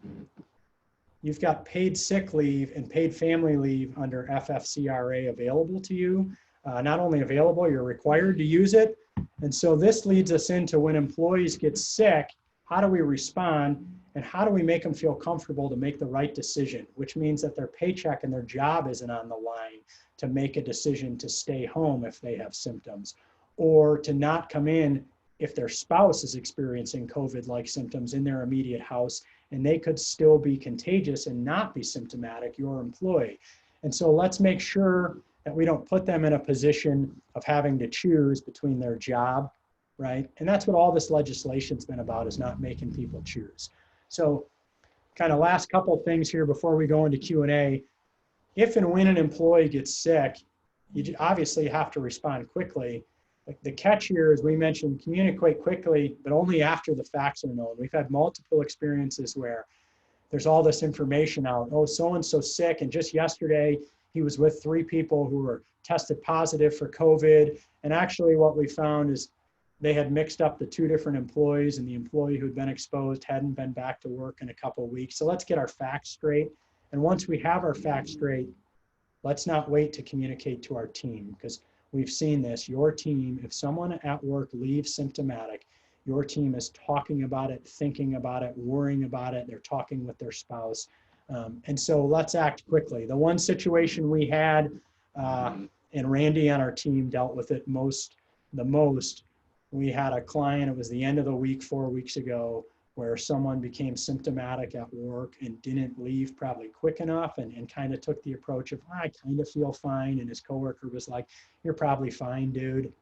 Speaker 5: you've got paid sick leave and paid family leave under FFCRA available to you. Not only available, you're required to use it. And so this leads us into when employees get sick, how do we respond and how do we make them feel comfortable to make the right decision, which means that their paycheck and their job isn't on the line to make a decision to stay home if they have symptoms, or to not come in if their spouse is experiencing COVID-like symptoms in their immediate house, and they could still be contagious and not be symptomatic, your employee. And so let's make sure that we don't put them in a position of having to choose between their job, right? And that's what all this legislation's been about, is not making people choose. So kind of last couple things here before we go into Q&A. If and when an employee gets sick, you obviously have to respond quickly. The catch here, as we mentioned, communicate quickly, but only after the facts are known. We've had multiple experiences where there's all this information out. Oh, so-and-so sick. And just yesterday, he was with 3 people who were tested positive for COVID. And actually what we found is they had mixed up the 2 different employees, and the employee who'd been exposed hadn't been back to work in a couple of weeks. So let's get our facts straight. And once we have our facts straight, let's not wait to communicate to our team, because we've seen this. Your team, if someone at work leaves symptomatic, your team is talking about it, thinking about it, worrying about it. They're talking with their spouse. And so let's act quickly. The one situation we had, and Randy on our team dealt with it the most, we had a client, it was the end of the week 4 weeks ago, where someone became symptomatic at work and didn't leave probably quick enough, and kind of took the approach of, I kind of feel fine. And his coworker was like, you're probably fine, dude.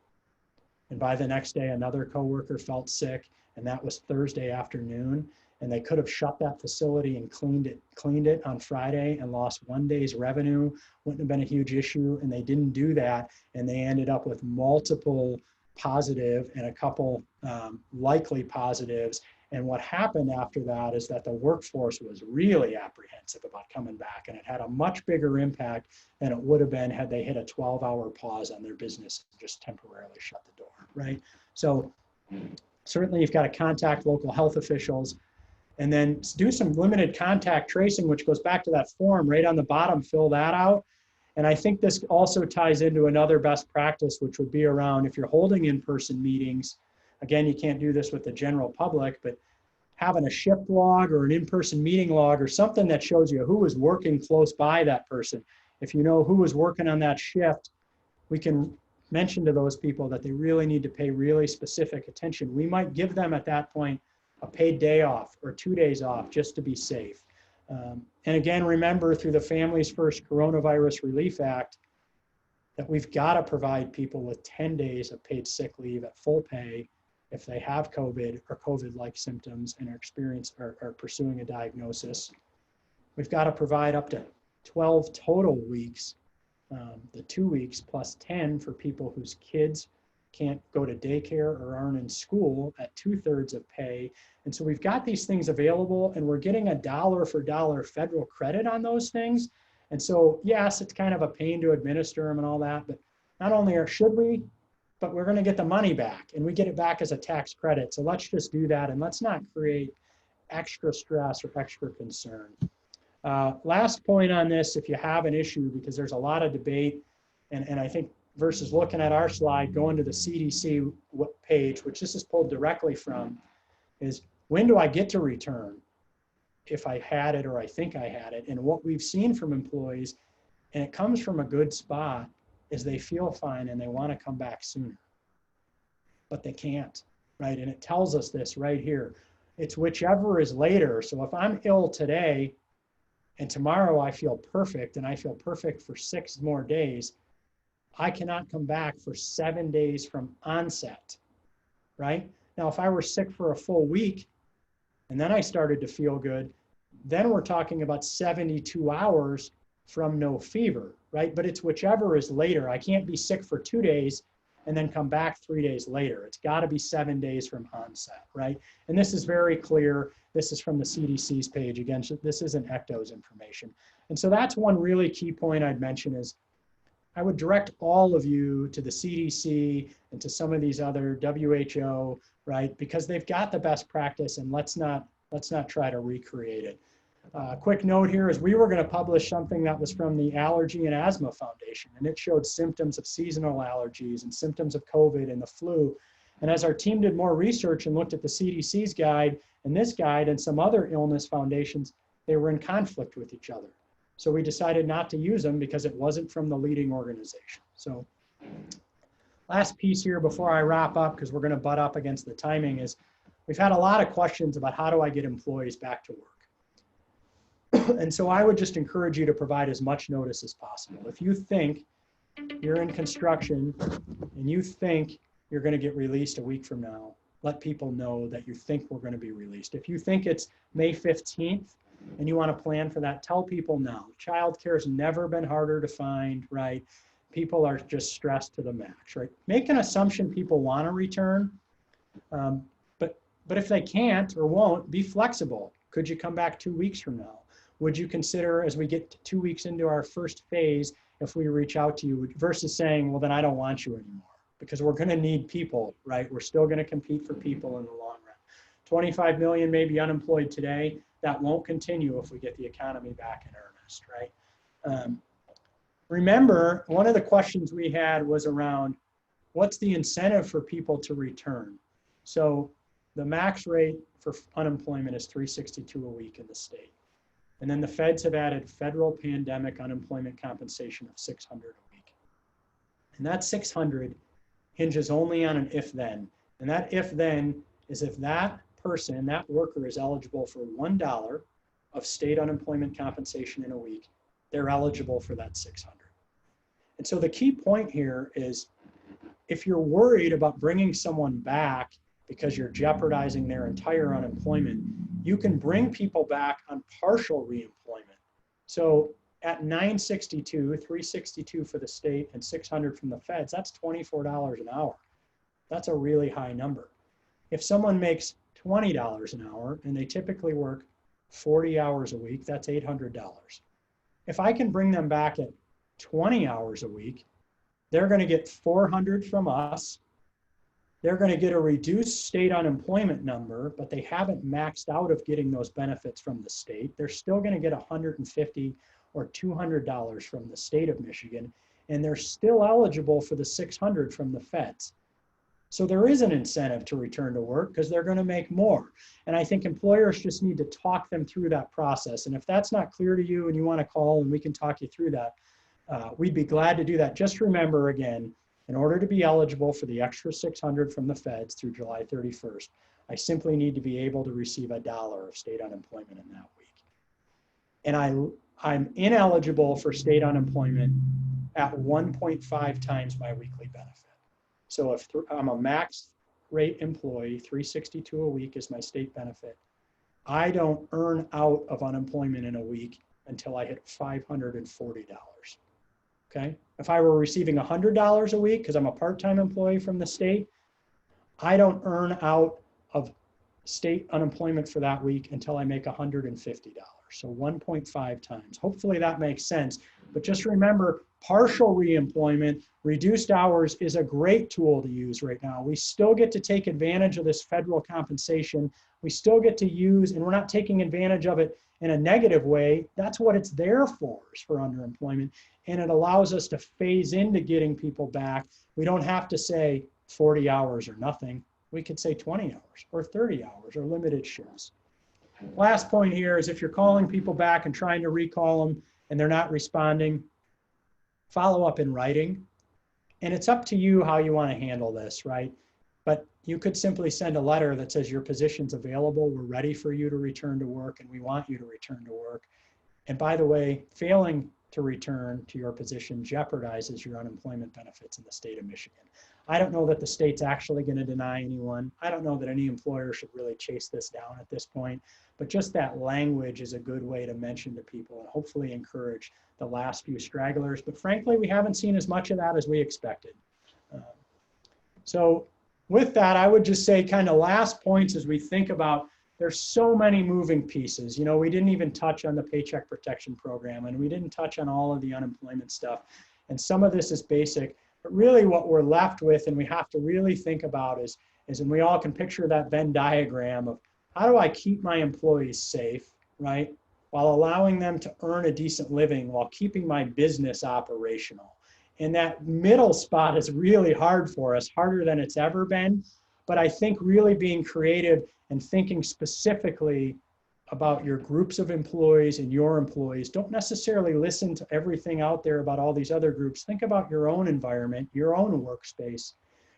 Speaker 5: And by the next day, another coworker felt sick, and that was Thursday afternoon. And they could have shut that facility and cleaned it on Friday and lost 1 day's revenue. Wouldn't have been a huge issue. And they didn't do that. And they ended up with multiple positive and a couple likely positives. And what happened after that is that the workforce was really apprehensive about coming back, and it had a much bigger impact than it would have been had they hit a 12-hour pause on their business and just temporarily shut the door, right? So certainly you've got to contact local health officials, and then do some limited contact tracing, which goes back to that form right on the bottom, fill that out. And I think this also ties into another best practice, which would be around if you're holding in-person meetings. Again, you can't do this with the general public, but having a shift log or an in-person meeting log or something that shows you who was working close by that person. If you know who was working on that shift, we can mention to those people that they really need to pay really specific attention. We might give them at that point a paid day off or 2 days off just to be safe. And again, remember through the Families First Coronavirus Relief Act that we've got to provide people with 10 days of paid sick leave at full pay if they have COVID or COVID-like symptoms and are pursuing a diagnosis. We've got to provide up to 12 total weeks, the 2 weeks plus 10 for people whose kids can't go to daycare or aren't in school at 2/3 of pay. And so we've got these things available, and we're getting a dollar for dollar federal credit on those things. And so, yes, it's kind of a pain to administer them and all that, but not only should we, but we're going to get the money back, and we get it back as a tax credit. So let's just do that, and let's not create extra stress or extra concern. Last point on this, if you have an issue, because there's a lot of debate, and I think versus looking at our slide, going to the CDC page, which this is pulled directly from, is when do I get to return if I had it or I think I had it? And what we've seen from employees, and it comes from a good spot, is they feel fine and they want to come back sooner, but they can't, right? And it tells us this right here. It's whichever is later. So if I'm ill today and tomorrow I feel perfect and I feel perfect for 6 more days, I cannot come back for 7 days from onset, right? Now, if I were sick for a full week and then I started to feel good, then we're talking about 72 hours from no fever, right? But it's whichever is later. I can't be sick for 2 days and then come back 3 days later. It's got to be 7 days from onset, right? And this is very clear. This is from the CDC's page. Again, this isn't Ecto's information. And so that's one really key point I'd mention is I would direct all of you to the CDC and to some of these other WHO, right? Because they've got the best practice, and let's not try to recreate it. Quick note here is we were going to publish something that was from the Allergy and Asthma Foundation, and it showed symptoms of seasonal allergies and symptoms of COVID and the flu. And as our team did more research and looked at the CDC's guide and this guide and some other illness foundations, they were in conflict with each other. So we decided not to use them because it wasn't from the leading organization. So last piece here before I wrap up, because we're going to butt up against the timing, is we've had a lot of questions about how do I get employees back to work. And so I would just encourage you to provide as much notice as possible. If you think you're in construction and you think you're going to get released a week from now, let people know that you think we're going to be released. If you think it's May 15th and you want to plan for that, tell people now. Childcare has never been harder to find, right? People are just stressed to the max, right? Make an assumption people want to return, but if they can't or won't, be flexible. Could you come back 2 weeks from now? Would you consider, as we get 2 weeks into our first phase, if we reach out to you versus saying, well, then I don't want you anymore, because we're going to need people, right? We're still going to compete for people in the long run. 25 million may be unemployed today. That won't continue if we get the economy back in earnest, right? Remember, one of the questions we had was around what's the incentive for people to return? So the max rate for unemployment is $362 a week in the state. And then the feds have added federal pandemic unemployment compensation of $600 a week. And that $600 hinges only on an if-then. And that if-then is if that person, that worker, is eligible for $1 of state unemployment compensation in a week, they're eligible for that $600. And so the key point here is, if you're worried about bringing someone back because you're jeopardizing their entire unemployment, you can bring people back on partial reemployment. So at $962, $362 for the state and $600 from the feds, that's $24 an hour. That's a really high number. If someone makes $20 an hour and they typically work 40 hours a week, that's $800. If I can bring them back at 20 hours a week, they're going to get $400 from us. They're going to get a reduced state unemployment number, but they haven't maxed out of getting those benefits from the state. They're still going to get $150 or $200 from the state of Michigan, and they're still eligible for the $600 from the feds. So there is an incentive to return to work because they're going to make more. And I think employers just need to talk them through that process. And if that's not clear to you and you want to call and we can talk you through that, we'd be glad to do that. Just remember, again, in order to be eligible for the extra $600 from the feds through July 31st, I simply need to be able to receive $1 of state unemployment in that week. And I'm ineligible for state unemployment at 1.5 times my weekly benefit. So if I'm a max rate employee, $362 a week is my state benefit, I don't earn out of unemployment in a week until I hit $540. Okay. If I were receiving $100 a week because I'm a part-time employee from the state, I don't earn out of state unemployment for that week until I make $150. So 1.5 times. Hopefully that makes sense. But just remember, partial reemployment, reduced hours is a great tool to use right now. We still get to take advantage of this federal compensation. We still get to use, and we're not taking advantage of it in a negative way. That's what it's there for, is for underemployment. And it allows us to phase into getting people back. We don't have to say 40 hours or nothing. We could say 20 hours or 30 hours or limited shifts. Last point here is, if you're calling people back and trying to recall them and they're not responding, follow up in writing. And it's up to you how you want to handle this, right? But you could simply send a letter that says your position's available, we're ready for you to return to work, and we want you to return to work. And by the way, failing to return to your position jeopardizes your unemployment benefits in the state of Michigan. I don't know that the state's actually going to deny anyone. I don't know that any employer should really chase this down at this point, but just that language is a good way to mention to people and hopefully encourage the last few stragglers. But frankly, we haven't seen as much of that as we expected. So with that, I would just say kind of last points as we think about, there's so many moving pieces. You know, we didn't even touch on the Paycheck Protection Program, and we didn't touch on all of the unemployment stuff. And some of this is basic, but really what we're left with and we have to really think about is, and we all can picture that Venn diagram of, how do I keep my employees safe, right? While allowing them to earn a decent living while keeping my business operational. And that middle spot is really hard for us, harder than it's ever been. But I think really being creative and thinking specifically about your groups of employees and your employees. Don't necessarily listen to everything out there about all these other groups. Think about your own environment, your own workspace,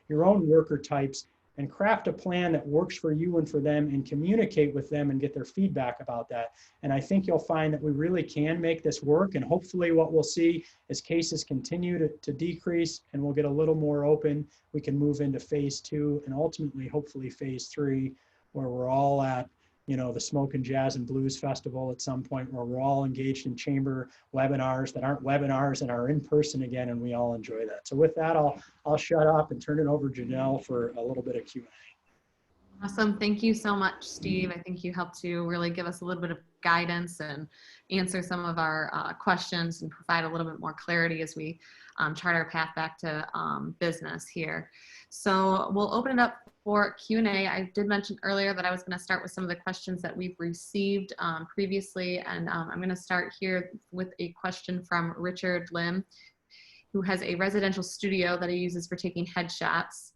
Speaker 5: your own worker types, and craft a plan that works for you and for them, and communicate with them and get their feedback about that. And I think you'll find that we really can make this work. And hopefully what we'll see as cases continue to decrease and we'll get a little more open, we can move into phase 2 and ultimately, hopefully phase 3, where we're all at, you know, the Smoke and Jazz and Blues Festival at some point, where we're all engaged in chamber webinars that aren't webinars and are in person again, and we all enjoy that. So with that, I'll shut up and turn it over to Janelle for a little bit of Q&A.
Speaker 1: Awesome. Thank you so much, Steve. I think you helped to really give us a little bit of guidance and answer some of our questions and provide a little bit more clarity as we chart our path back to business here. So we'll open it up for Q&A. I did mention earlier that I was going to start with some of the questions that we've received previously, and I'm going to start here with a question from Richard Lim, who has a residential studio that he uses for taking headshots.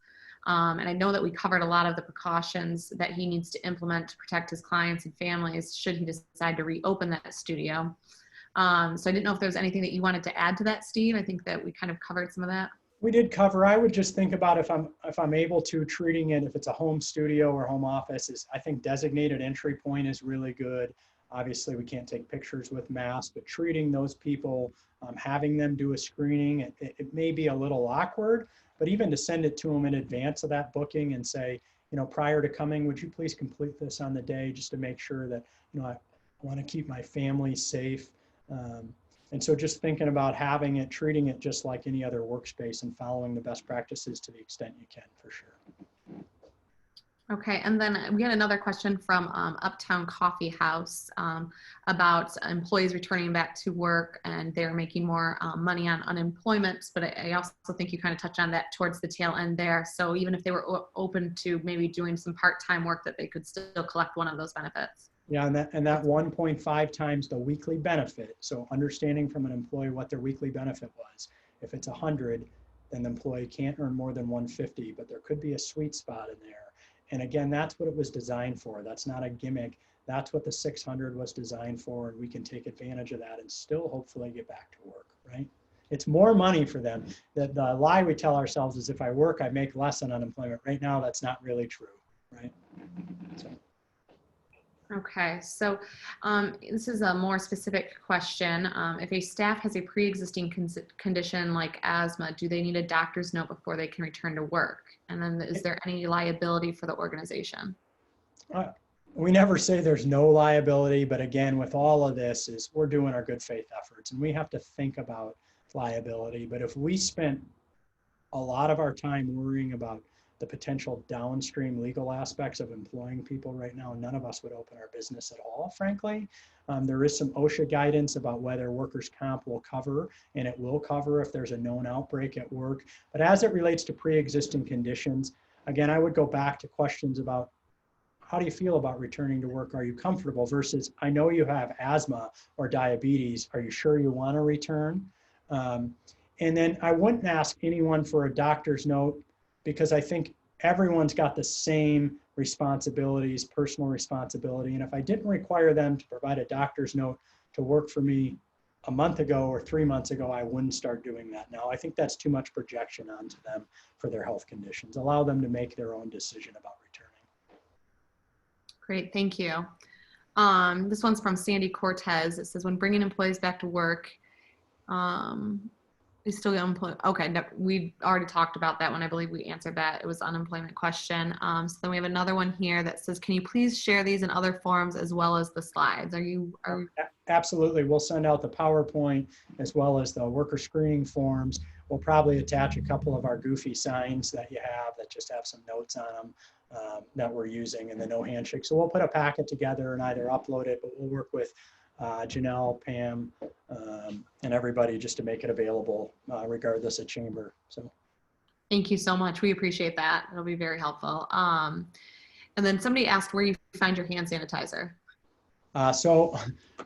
Speaker 1: And I know that we covered a lot of the precautions that he needs to implement to protect his clients and families should he decide to reopen that studio. So I didn't know if there was anything that you wanted to add to that, Steve. I think that we kind of covered some of that.
Speaker 5: We did cover. I would just think about if I'm able to, treating it, if it's a home studio or home office, I think designated entry point is really good. Obviously, we can't take pictures with masks, but treating those people, having them do a screening, it may be a little awkward, but even to send it to them in advance of that booking and say, prior to coming, would you please complete this on the day just to make sure that, I want to keep my family safe. And so just thinking about having it, treating it just like any other workspace and following the best practices to the extent you can, for sure.
Speaker 1: Okay, and then we had another question from Uptown Coffee House about employees returning back to work and they're making more money on unemployment, but I also think you kind of touched on that towards the tail end there. So even if they were open to maybe doing some part-time work, that they could still collect one of those benefits.
Speaker 5: Yeah, and that 1.5 times the weekly benefit. So understanding from an employee what their weekly benefit was. If it's 100, then the employee can't earn more than 150, but there could be a sweet spot in there. And again, that's what it was designed for. That's not a gimmick. That's what the 600 was designed for, and we can take advantage of that and still hopefully get back to work, right? It's more money for them. The lie we tell ourselves is if I work, I make less on unemployment. Right now, that's not really true, right? So.
Speaker 1: Okay, so this is a more specific question. If a staff has a pre-existing condition like asthma, do they need a doctor's note before they can return to work? And then is there any liability for the organization?
Speaker 5: We never say there's no liability, but again, with all of this is we're doing our good faith efforts and we have to think about liability. But if we spent a lot of our time worrying about the potential downstream legal aspects of employing people right now, none of us would open our business at all, frankly. There is some OSHA guidance about whether workers' comp will cover, and it will cover if there's a known outbreak at work. But as it relates to pre-existing conditions, again, I would go back to questions about how do you feel about returning to work? Are you comfortable versus I know you have asthma or diabetes. Are you sure you want to return? And then I wouldn't ask anyone for a doctor's note, because I think everyone's got the same responsibilities, personal responsibility. And if I didn't require them to provide a doctor's note to work for me a month ago or 3 months ago, I wouldn't start doing that now. I think that's too much projection onto them for their health conditions. Allow them to make their own decision about returning.
Speaker 1: Great, thank you. This one's from Sandy Cortez. It says, when bringing employees back to work, we still get unemployment. Okay, no, we already talked about that one. I believe we answered that. It was unemployment question. So then we have another one here that says, can you please share these in other forms as well as the slides?
Speaker 5: Absolutely. We'll send out the PowerPoint as well as the worker screening forms. We'll probably attach a couple of our goofy signs that you have that just have some notes on them that we're using in the no handshake. So we'll put a packet together and either upload it, but we'll work with Janelle, Pam, and everybody just to make it available regardless of chamber. So,
Speaker 1: thank you so much. We appreciate that. It'll be very helpful. And then somebody asked where you find your hand sanitizer.
Speaker 5: So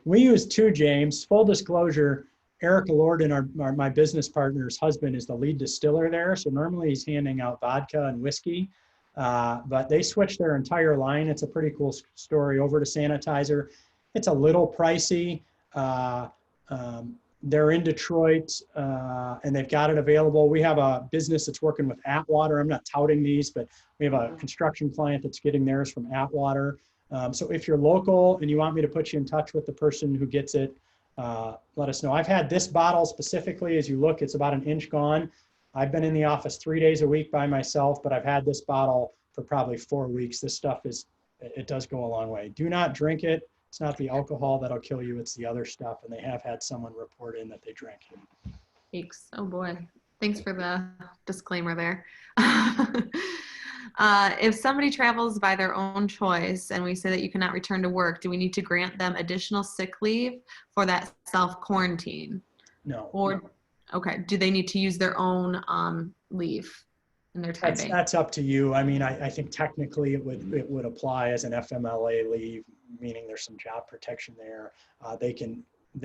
Speaker 5: we use two, James. Full disclosure, Eric Lorden, my business partner's husband, is the lead distiller there. So normally he's handing out vodka and whiskey, but they switched their entire line. It's a pretty cool story over to sanitizer. It's a little pricey. They're in Detroit and they've got it available. We have a business that's working with Atwater. I'm not touting these, but we have a construction client that's getting theirs from Atwater. So if you're local and you want me to put you in touch with the person who gets it, let us know. I've had this bottle specifically. As you look, it's about 1 inch gone. I've been in the office 3 days a week by myself, but I've had this bottle for probably 4 weeks. This stuff it does go a long way. Do not drink it. It's not the alcohol that'll kill you. It's the other stuff. And they have had someone report in that they drank it.
Speaker 1: Thanks. Oh boy. Thanks for the disclaimer there. If somebody travels by their own choice and we say that you cannot return to work, do we need to grant them additional sick leave for that self-quarantine?
Speaker 5: No.
Speaker 1: Or, okay, do they need to use their own leave in their time bank?
Speaker 5: That's up to you. I mean, I think technically it would apply as an FMLA leave, meaning there's some job protection there. They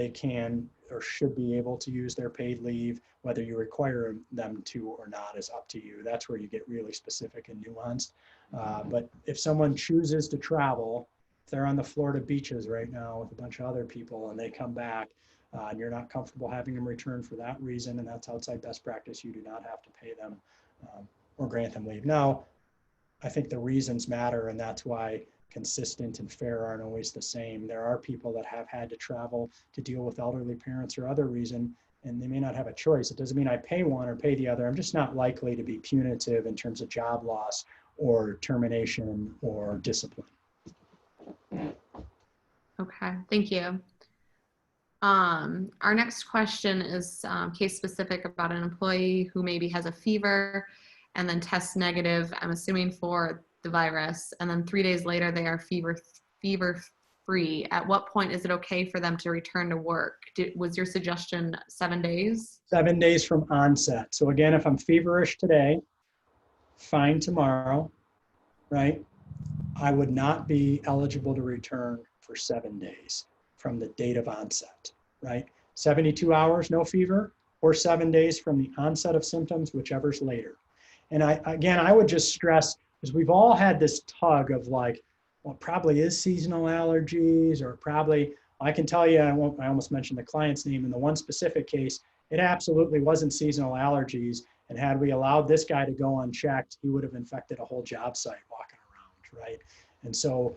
Speaker 5: can or should be able to use their paid leave. Whether you require them to or not is up to you. That's where you get really specific and nuanced. But if someone chooses to travel, if they're on the Florida beaches right now with a bunch of other people and they come back and you're not comfortable having them return for that reason, and that's outside best practice, you do not have to pay them or grant them leave. Now, I think the reasons matter, and that's why consistent and fair aren't always the same. There are people that have had to travel to deal with elderly parents or other reason, and they may not have a choice. It doesn't mean I pay one or pay the other. I'm just not likely to be punitive in terms of job loss or termination or discipline.
Speaker 1: Okay, thank you. Our next question is case specific about an employee who maybe has a fever and then tests negative, I'm assuming for the virus, and then 3 days later they are fever free. At what point is it okay for them to return to work? Was your suggestion 7 days?
Speaker 5: 7 days from onset. So again, if I'm feverish today, fine tomorrow, right? I would not be eligible to return for 7 days from the date of onset, right? 72 hours, no fever, or 7 days from the onset of symptoms, whichever's later. And I would just stress, because we've all had this tug of like, well, it probably is seasonal allergies, or probably, I can tell you, I almost mentioned the client's name. In the one specific case, it absolutely wasn't seasonal allergies. And had we allowed this guy to go unchecked, he would have infected a whole job site walking around, right? And so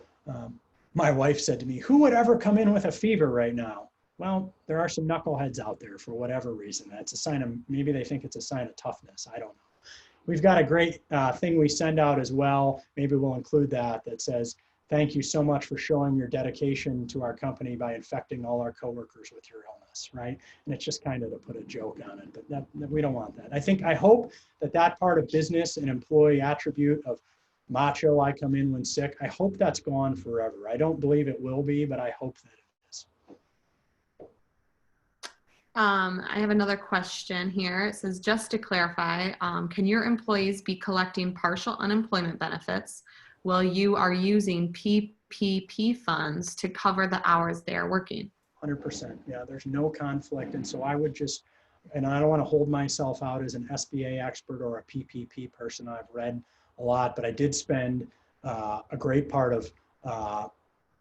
Speaker 5: my wife said to me, who would ever come in with a fever right now? Well, there are some knuckleheads out there for whatever reason. That's a sign of, maybe they think it's a sign of toughness. I don't know. We've got a great thing we send out as well. Maybe we'll include that says, thank you so much for showing your dedication to our company by infecting all our coworkers with your illness, right? And it's just kind of to put a joke on it, but that we don't want that. I hope that part of business and employee attribute of macho, I come in when sick, I hope that's gone forever. I don't believe it will be, but I hope that it is.
Speaker 1: I have another question here. It says, just to clarify, can your employees be collecting partial unemployment benefits while you are using PPP funds to cover the hours they are working?
Speaker 5: 100%. Yeah, there's no conflict. And so I would just, and I don't want to hold myself out as an SBA expert or a PPP person. I've read a lot, but I did spend a great part of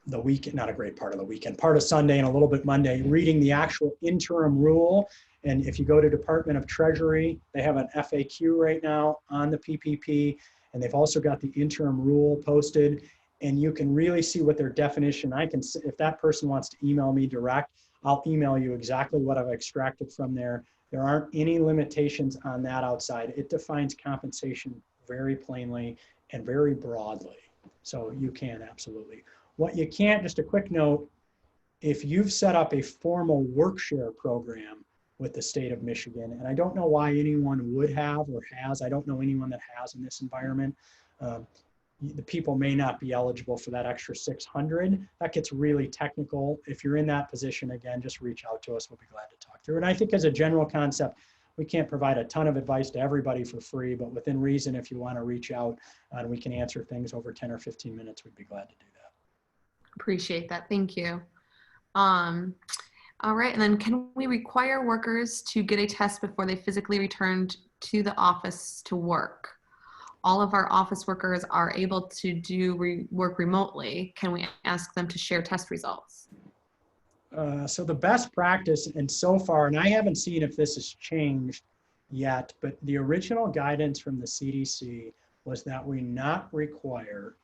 Speaker 5: the week, not a great part of the weekend, part of Sunday and a little bit Monday, reading the actual interim rule. And if you go to Department of Treasury, they have an FAQ right now on the PPP, and they've also got the interim rule posted, and you can really see what their definition, if that person wants to email me direct, I'll email you exactly what I've extracted from there. There aren't any limitations on that outside. It defines compensation very plainly and very broadly. So you can absolutely. What you can't, just a quick note, if you've set up a formal work share program with the state of Michigan, and I don't know why anyone would have or has, I don't know anyone that has in this environment, the people may not be eligible for that extra $600. That gets really technical. If you're in that position, again, just reach out to us. We'll be glad to talk through. And I think as a general concept, we can't provide a ton of advice to everybody for free, but within reason, if you want to reach out and we can answer things over 10 or 15 minutes, we'd be glad to do that.
Speaker 1: Appreciate that. Thank you. All right. And then can we require workers to get a test before they physically returned to the office to work? All of our office workers are able to do work remotely. Can we ask them to share test results?
Speaker 5: So the best practice, and so far, and I haven't seen if this has changed yet, but the original guidance from the CDC was that we not require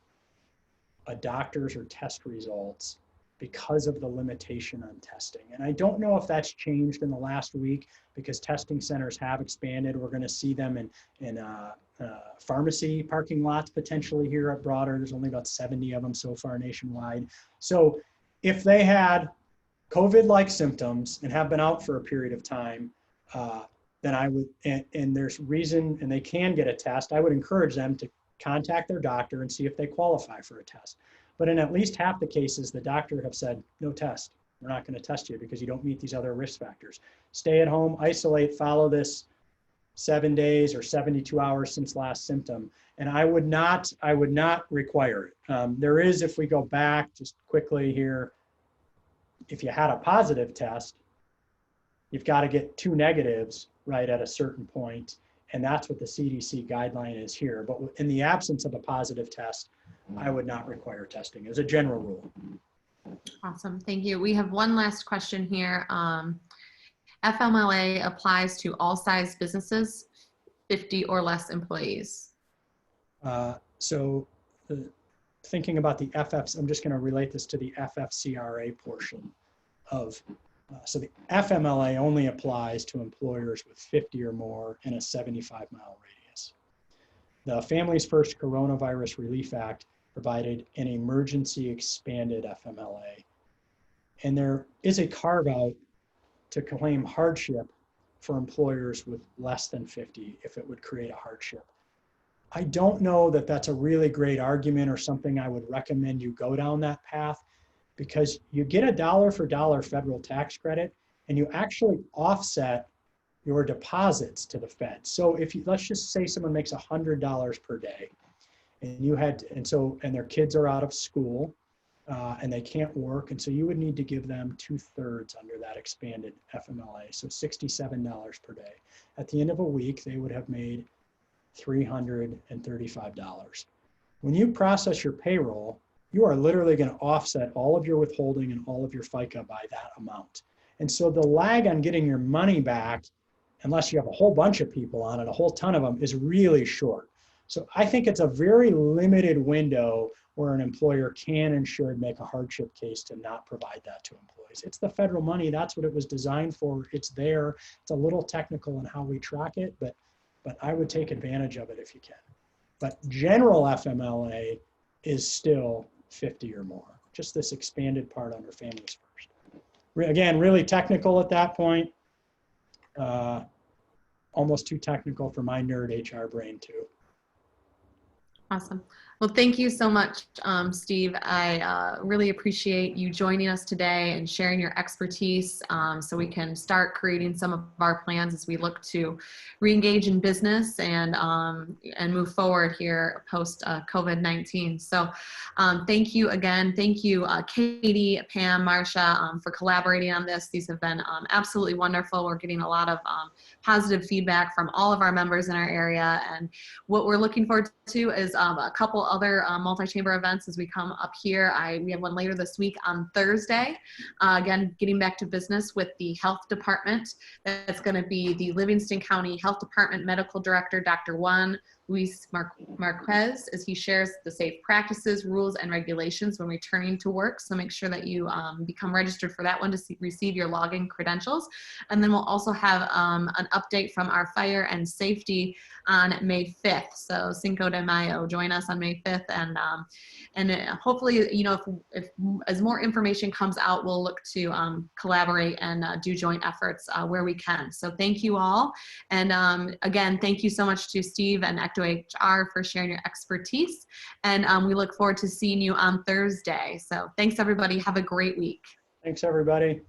Speaker 5: a doctor's or test results because of the limitation on testing. And I don't know if that's changed in the last week because testing centers have expanded. We're going to see them in pharmacy parking lots potentially here at Broader. There's only about 70 of them so far nationwide. So if they had COVID-like symptoms and have been out for a period of time, then I would, and there's reason, and they can get a test, I would encourage them to contact their doctor and see if they qualify for a test. But in at least half the cases, the doctor have said, no test. We're not going to test you because you don't meet these other risk factors. Stay at home, isolate, follow this 7 days or 72 hours since last symptom. And I would not require it. There is, if we go back just quickly here, if you had a positive test, you've got to get 2 negatives right at a certain point. And that's what the CDC guideline is here. But in the absence of a positive test, I would not require testing as a general rule.
Speaker 1: Awesome, thank you. We have one last question here. FMLA applies to all size businesses, 50 or less employees.
Speaker 5: Thinking about the FFs, I'm just going to relate this to the FFCRA portion of, so the FMLA only applies to employers with 50 or more in a 75-mile radius. The Families First Coronavirus Relief Act provided an emergency expanded FMLA. And there is a carve out to claim hardship for employers with less than 50 if it would create a hardship. I don't know that that's a really great argument or something I would recommend you go down that path, because you get a dollar for dollar federal tax credit and you actually offset your deposits to the Fed. So if you, let's just say someone makes $100 per day and you had, and their kids are out of school and they can't work. And so you would need to give them 2/3 under that expanded FMLA. So $67 per day. At the end of a week, they would have made $335. When you process your payroll, you are literally going to offset all of your withholding and all of your FICA by that amount. And so the lag on getting your money back, unless you have a whole bunch of people on it, a whole ton of them, is really short. So I think it's a very limited window where an employer can and should make a hardship case to not provide that to employees. It's the federal money. That's what it was designed for. It's there. It's a little technical in how we track it, but I would take advantage of it if you can. But general FMLA is still 50 or more, just this expanded part under Families First. Again, really technical at that point. Almost too technical for my nerd HR brain too.
Speaker 1: Awesome. Well, thank you so much, Steve. I really appreciate you joining us today and sharing your expertise so we can start creating some of our plans as we look to re-engage in business and move forward here post COVID-19. So thank you again. Thank you, Katie, Pam, Marcia, for collaborating on this. These have been absolutely wonderful. We're getting a lot of positive feedback from all of our members in our area. And what we're looking forward to is a couple other multi-chamber events as we come up here. We have one later this week on Thursday. Again, getting back to business with the health department. That's going to be the Livingston County Health Department Medical Director, Dr. Juan Luis Marquez, as he shares the safe practices, rules, and regulations when returning to work. So make sure that you become registered for that one to receive your login credentials. And then we'll also have an update from our fire and safety on May 5th. So Cinco de Mayo, join us on May 5th. And hopefully, you know, if as more information comes out, we'll look to collaborate and do joint efforts where we can. So thank you all. And again, thank you so much to Steve and EctoHR for sharing your expertise. And we look forward to seeing you on Thursday. So thanks, everybody. Have a great week.
Speaker 5: Thanks, everybody.